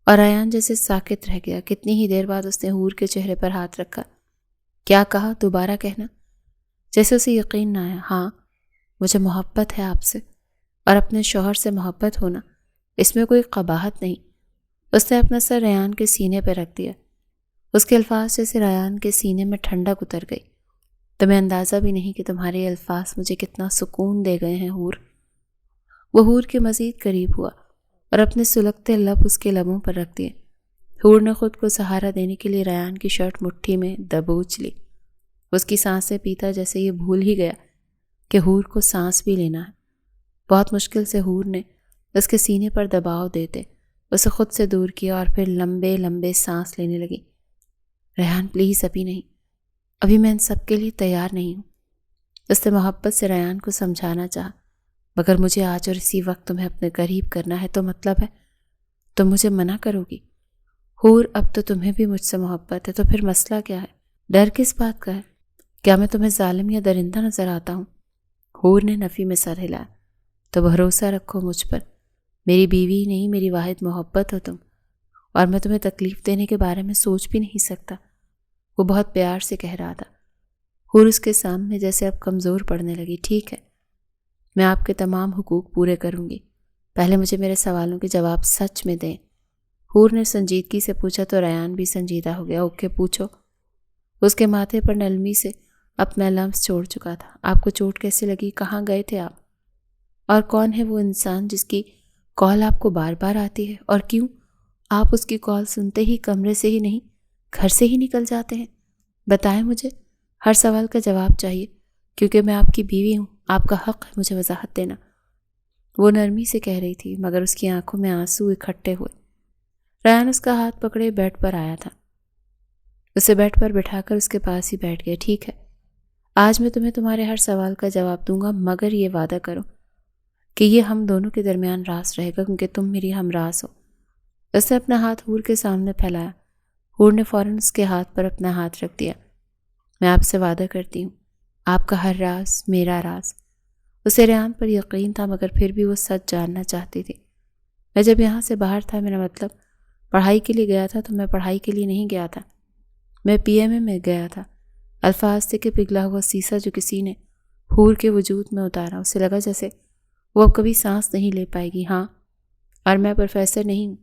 اور ریان جیسے ساکت رہ گیا۔ کتنی ہی دیر بعد اس نے حور کے چہرے پر ہاتھ رکھا۔ کیا کہا؟ دوبارہ کہنا۔ جیسے اسے یقین نہ آیا۔ ہاں، مجھے محبت ہے آپ سے، اور اپنے شوہر سے محبت ہونا، اس میں کوئی قباحت نہیں۔ اس نے اپنا سر ریان کے سینے پہ رکھ دیا۔ اس کے الفاظ جیسے ریان کے سینے میں ٹھنڈک اتر گئی۔ تمہیں اندازہ بھی نہیں کہ تمہارے الفاظ مجھے کتنا سکون دے گئے ہیں حور۔ وہ حور کے مزید قریب ہوا اور اپنے سلگتے لب اس کے لبوں پر رکھ دیے۔ حور نے خود کو سہارا دینے کے لیے ریان کی شرٹ مٹھی میں دبوچ لی۔ اس کی سانسیں پیتا جیسے یہ بھول ہی گیا کہ حور کو سانس بھی لینا ہے۔ بہت مشکل سے حور نے اس کے سینے پر دباؤ دیتے اسے خود سے دور کیا اور پھر لمبے لمبے سانس لینے لگی۔ ریان پلیز، ابھی نہیں، ابھی میں ان سب کے لیے تیار نہیں ہوں۔ اس نے محبت سے ریان کو سمجھانا چاہا، مگر مجھے آج اور اسی وقت تمہیں اپنے قریب کرنا ہے تو مطلب ہے تم مجھے منع کرو گی؟ حور، اب تو تمہیں بھی مجھ سے محبت ہے، تو پھر مسئلہ کیا ہے؟ ڈر کس بات کا ہے؟ کیا میں تمہیں ظالم یا درندہ نظر آتا ہوں؟ حور نے نفی میں سر ہلایا۔ تو بھروسہ رکھو مجھ پر، میری بیوی نہیں، میری واحد محبت ہو تم، اور میں تمہیں تکلیف دینے کے بارے میں سوچ بھی نہیں سکتا۔ وہ بہت پیار سے کہہ رہا تھا۔ حور اس کے سامنے جیسے اب کمزور پڑنے لگی۔ ٹھیک ہے، میں آپ کے تمام حقوق پورے کروں گی، پہلے مجھے میرے سوالوں کے جواب سچ میں دیں۔ حور نے سنجیدگی سے پوچھا تو ریان بھی سنجیدہ ہو گیا۔ اوکے، پوچھو۔ اس کے ماتھے پر نرمی سے اپنا لمس چھوڑ چکا تھا۔ آپ کو چوٹ کیسے لگی؟ کہاں گئے تھے آپ؟ اور کون ہے وہ انسان جس کی کال آپ کو بار بار آتی ہے؟ اور کیوں آپ اس کی کال سنتے ہی کمرے سے ہی نہیں، گھر سے ہی نکل جاتے ہیں؟ بتائیں مجھے، ہر سوال کا جواب چاہیے، کیونکہ میں آپ کی بیوی ہوں، آپ کا حق ہے مجھے وضاحت دینا۔ وہ نرمی سے کہہ رہی تھی مگر اس کی آنکھوں میں آنسو اکٹھے ہوئے۔ ریان اس کا ہاتھ پکڑے بیڈ پر آیا تھا۔ اسے بیڈ پر بٹھا کر اس کے پاس ہی بیٹھ گیا۔ ٹھیک ہے، آج میں تمہیں تمہارے ہر سوال کا جواب دوں گا، مگر یہ وعدہ کرو کہ یہ ہم دونوں کے درمیان راز رہے گا، کیونکہ تم میری ہم راز ہو۔ اس نے اپنا ہاتھ حور کے سامنے پھیلایا۔ حور نے فوراً اس کے ہاتھ پر اپنا ہاتھ رکھ دیا۔ میں آپ سے وعدہ کرتی ہوں، آپ کا ہر راز میرا راز۔ اسے ریان پر یقین تھا مگر پھر بھی وہ سچ جاننا چاہتی تھی۔ میں جب یہاں سے باہر تھا، میرا مطلب پڑھائی کے لیے گیا تھا، تو میں پڑھائی کے لیے نہیں گیا تھا، میں PMA میں گیا تھا۔ الفاظ تھے کہ پگھلا ہوا سیسا جو کسی نے حور کے وجود میں اتارا۔ اسے لگا جیسے وہ اب کبھی سانس نہیں لے پائے گی۔ ہاں، اور میں پروفیسر نہیں ہوں،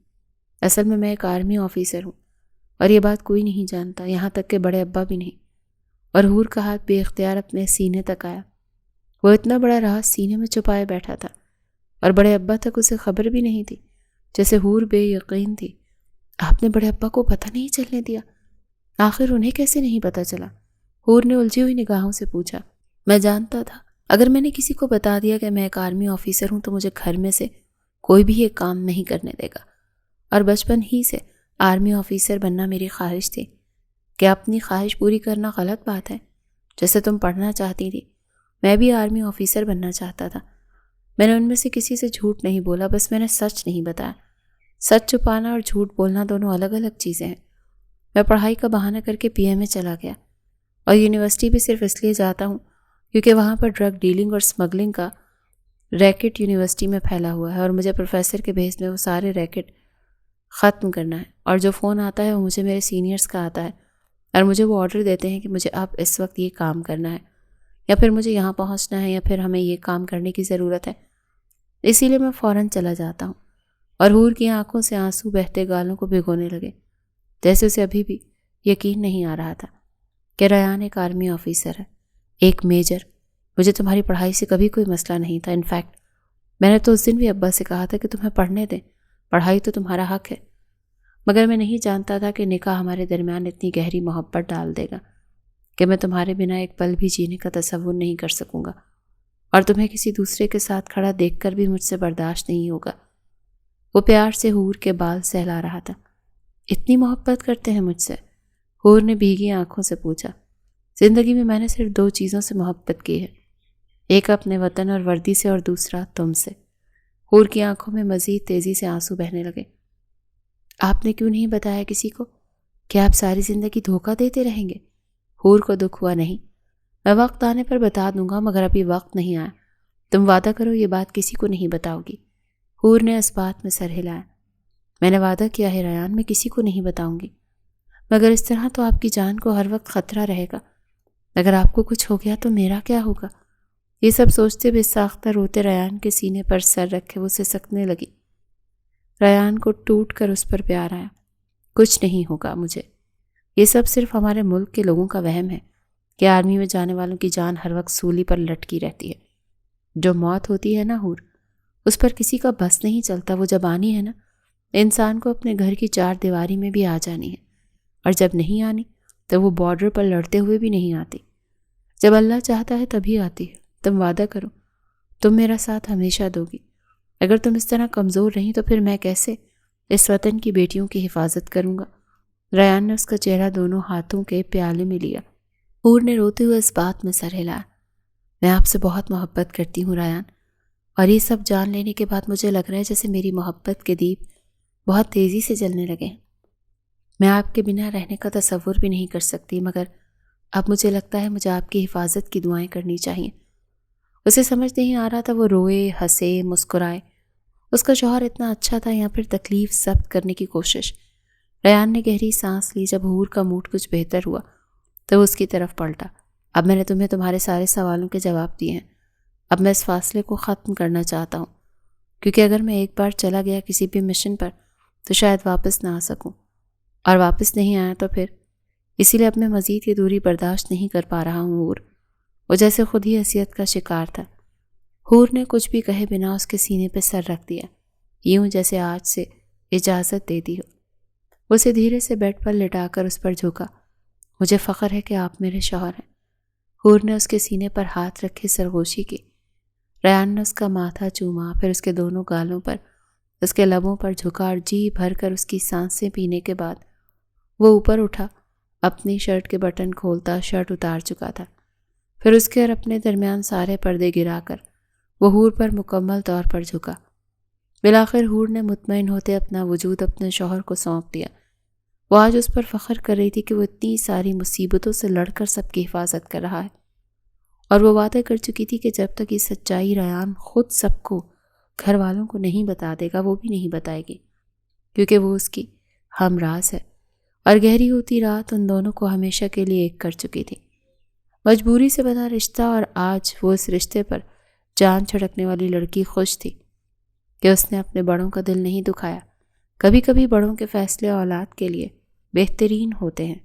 اصل میں ایک آرمی آفیسر ہوں، اور یہ بات کوئی نہیں جانتا، یہاں تک کہ بڑے ابا بھی نہیں۔ اور حور کا ہاتھ بے اختیار اپنے سینے تک آیا۔ وہ اتنا بڑا راز سینے میں چھپائے بیٹھا تھا اور بڑے ابا تک اسے خبر بھی نہیں تھی، جیسے حور بے یقین تھی۔ آپ نے بڑے ابا کو پتہ نہیں چلنے دیا؟ آخر انہیں کیسے نہیں پتہ چلا؟ حور نے الجھی ہوئی نگاہوں سے پوچھا۔ میں جانتا تھا اگر میں نے کسی کو بتا دیا کہ میں ایک آرمی آفیسر ہوں تو مجھے گھر میں سے کوئی بھی یہ کام نہیں کرنے دے گا، اور بچپن ہی سے آرمی آفیسر بننا میری خواہش تھی۔ کہ اپنی خواہش پوری کرنا غلط بات ہے؟ جیسے تم پڑھنا چاہتی تھی، میں بھی آرمی آفیسر بننا چاہتا تھا۔ میں نے ان میں سے کسی سے جھوٹ نہیں بولا، بس میں نے سچ نہیں بتایا۔ سچ چھپانا اور جھوٹ بولنا دونوں الگ الگ چیزیں ہیں۔ میں پڑھائی کا بہانہ کر کے پی اے میں چلا گیا، اور یونیورسٹی بھی صرف اس لیے جاتا ہوں کیونکہ وہاں پر ڈرگ ڈیلنگ اور سمگلنگ کا ریکٹ یونیورسٹی میں پھیلا ہوا ہے، اور مجھے پروفیسر کے بھیس میں وہ سارے ریکٹ ختم کرنا ہے۔ اور جو فون آتا ہے وہ مجھے میرے سینئرز کا آتا ہے، اور مجھے وہ آرڈر دیتے ہیں کہ مجھے اب اس وقت یہ کام کرنا ہے، یا پھر مجھے یہاں پہنچنا ہے، یا پھر ہمیں یہ کام کرنے کی ضرورت ہے۔ اسی لیے میں فوراً چلا جاتا ہوں۔ اور حور کی آنکھوں سے آنسو بہتے گالوں کو بھگونے لگے، جیسے اسے ابھی بھی یقین نہیں آ رہا تھا کہ ریان ایک آرمی آفیسر ہے، ایک میجر۔ مجھے تمہاری پڑھائی سے کبھی کوئی مسئلہ نہیں تھا، انفیکٹ میں نے تو اس دن بھی ابا سے کہا تھا کہ تمہیں پڑھنے دیں، پڑھائی تو تمہارا حق ہے، مگر میں نہیں جانتا تھا کہ نکاح ہمارے درمیان اتنی گہری محبت ڈال دے گا کہ میں تمہارے بنا ایک پل بھی جینے کا تصور نہیں کر سکوں گا، اور تمہیں کسی دوسرے کے ساتھ کھڑا دیکھ کر بھی مجھ سے برداشت نہیں ہوگا۔ وہ پیار سے حور کے بال سہلا رہا تھا۔ اتنی محبت کرتے ہیں مجھ سے؟ حور نے بھیگی آنکھوں سے پوچھا۔ زندگی میں میں نے صرف 2 چیزوں سے محبت کی ہے، ایک اپنے وطن اور وردی سے، اور دوسرا تم سے۔ حور کی آنکھوں میں مزید تیزی سے آنسو بہنے لگے۔ آپ نے کیوں نہیں بتایا کسی کو؟ کہ آپ ساری زندگی دھوکہ دیتے رہیں گے؟ حور کو دکھ ہوا۔ نہیں، میں وقت آنے پر بتا دوں گا، مگر ابھی وقت نہیں آیا۔ تم وعدہ کرو یہ بات کسی کو نہیں بتاؤ گی۔ حور نے اس بات میں سر ہلایا۔ میں نے وعدہ کیا ہے ریان، میں کسی کو نہیں بتاؤں گی، مگر اس طرح تو آپ کی جان کو ہر وقت خطرہ رہے گا۔ اگر آپ کو کچھ ہو گیا تو میرا کیا ہوگا؟ یہ سب سوچتے بے ساختہ روتے ریان کے سینے پر سر رکھے وہ سسکنے لگی۔ ریان کو ٹوٹ کر اس پر پیار آیا۔ کچھ نہیں ہوگا مجھے، یہ سب صرف ہمارے ملک کے لوگوں کا وہم ہے کہ آرمی میں جانے والوں کی جان ہر وقت سولی پر لٹکی رہتی ہے۔ جو موت ہوتی ہے نا حور، اس پر کسی کا بس نہیں چلتا۔ وہ جب آنی ہے نا، انسان کو اپنے گھر کی 4 دیواری میں بھی آ جانی ہے، اور جب نہیں آنی تو وہ بارڈر پر لڑتے ہوئے بھی نہیں آتی۔ جب اللہ چاہتا ہے تبھی آتی ہے۔ تم وعدہ کرو، تم میرا ساتھ ہمیشہ دو گی۔ اگر تم اس طرح کمزور رہیں تو پھر میں کیسے اس وطن کی بیٹیوں کی حفاظت کروں گا؟ ریان نے اس کا چہرہ دونوں ہاتھوں کے پیالے میں لیا۔ حور نے روتے ہوئے اس بات میں سر ہلایا۔ میں آپ سے بہت محبت کرتی ہوں ریان، اور یہ سب جان لینے کے بعد مجھے لگ رہا ہے جیسے میری محبت کے دیپ بہت تیزی سے جلنے لگے ہیں۔ میں آپ کے بنا رہنے کا تصور بھی نہیں کر سکتی، مگر اب مجھے لگتا ہے مجھے آپ کی حفاظت کی دعائیں کرنی چاہیے۔ اسے سمجھ نہیں آ رہا تھا وہ روئے، ہنسے، مسکرائے۔ اس کا شوہر اتنا اچھا تھا یا پھر تکلیف ضبط کرنے کی کوشش؟ ریان نے گہری سانس لی۔ جب حور کا موڈ کچھ بہتر ہوا تو وہ اس کی طرف پلٹا۔ اب میں نے تمہیں تمہارے سارے سوالوں کے جواب دیے ہیں۔ اب میں اس فاصلے کو ختم کرنا چاہتا ہوں، کیونکہ اگر میں ایک بار چلا گیا کسی بھی مشن پر تو شاید واپس نہ آ سکوں، اور واپس نہیں آیا تو پھر اسی لیے اب میں مزید یہ دوری برداشت نہیں کر پا رہا ہوں۔ حور وہ جیسے خود ہی حیثیت کا شکار تھا۔ حور نے کچھ بھی کہے بنا اس کے سینے پہ سر رکھ دیا، یوں جیسے آج سے اجازت دے دی ہو۔ اسے دھیرے سے بیڈ پر لٹا کر اس پر جھکا۔ مجھے فخر ہے کہ آپ میرے شوہر ہیں۔ حور نے اس کے سینے پر ہاتھ رکھے سرگوشی کی۔ ریان نے اس کا ماتھا چوما، پھر اس کے دونوں گالوں پر، اس کے لبوں پر جھکا، اور جی بھر کر اس کی سانسیں پینے کے بعد وہ اوپر اٹھا۔ اپنی شرٹ کے بٹن کھولتا شرٹ اتار چکا تھا، پھر اس کے اور اپنے درمیان سارے پردے گرا کر وہ حور پر مکمل طور پر جھکا۔ بالآخر حور نے مطمئن ہوتے اپنا وجود اپنے شوہر کو سونپ دیا۔ وہ آج اس پر فخر کر رہی تھی کہ وہ اتنی ساری مصیبتوں سے لڑ کر سب کی حفاظت کر رہا ہے، اور وہ وعدہ کر چکی تھی کہ جب تک یہ سچائی ریان خود سب کو، گھر والوں کو نہیں بتا دے گا، وہ بھی نہیں بتائے گی، کیونکہ وہ اس کی ہم راز ہے، اور گہری ہوتی رات ان دونوں کو ہمیشہ کے لیے ایک کر چکی تھی۔ مجبوری سے بنا رشتہ، اور آج وہ اس رشتے پر جان چھڑکنے والی لڑکی خوش تھی کہ اس نے اپنے بڑوں کا دل نہیں دکھایا۔ کبھی کبھی بڑوں کے فیصلے اولاد کے لیے بہترین ہوتے ہیں۔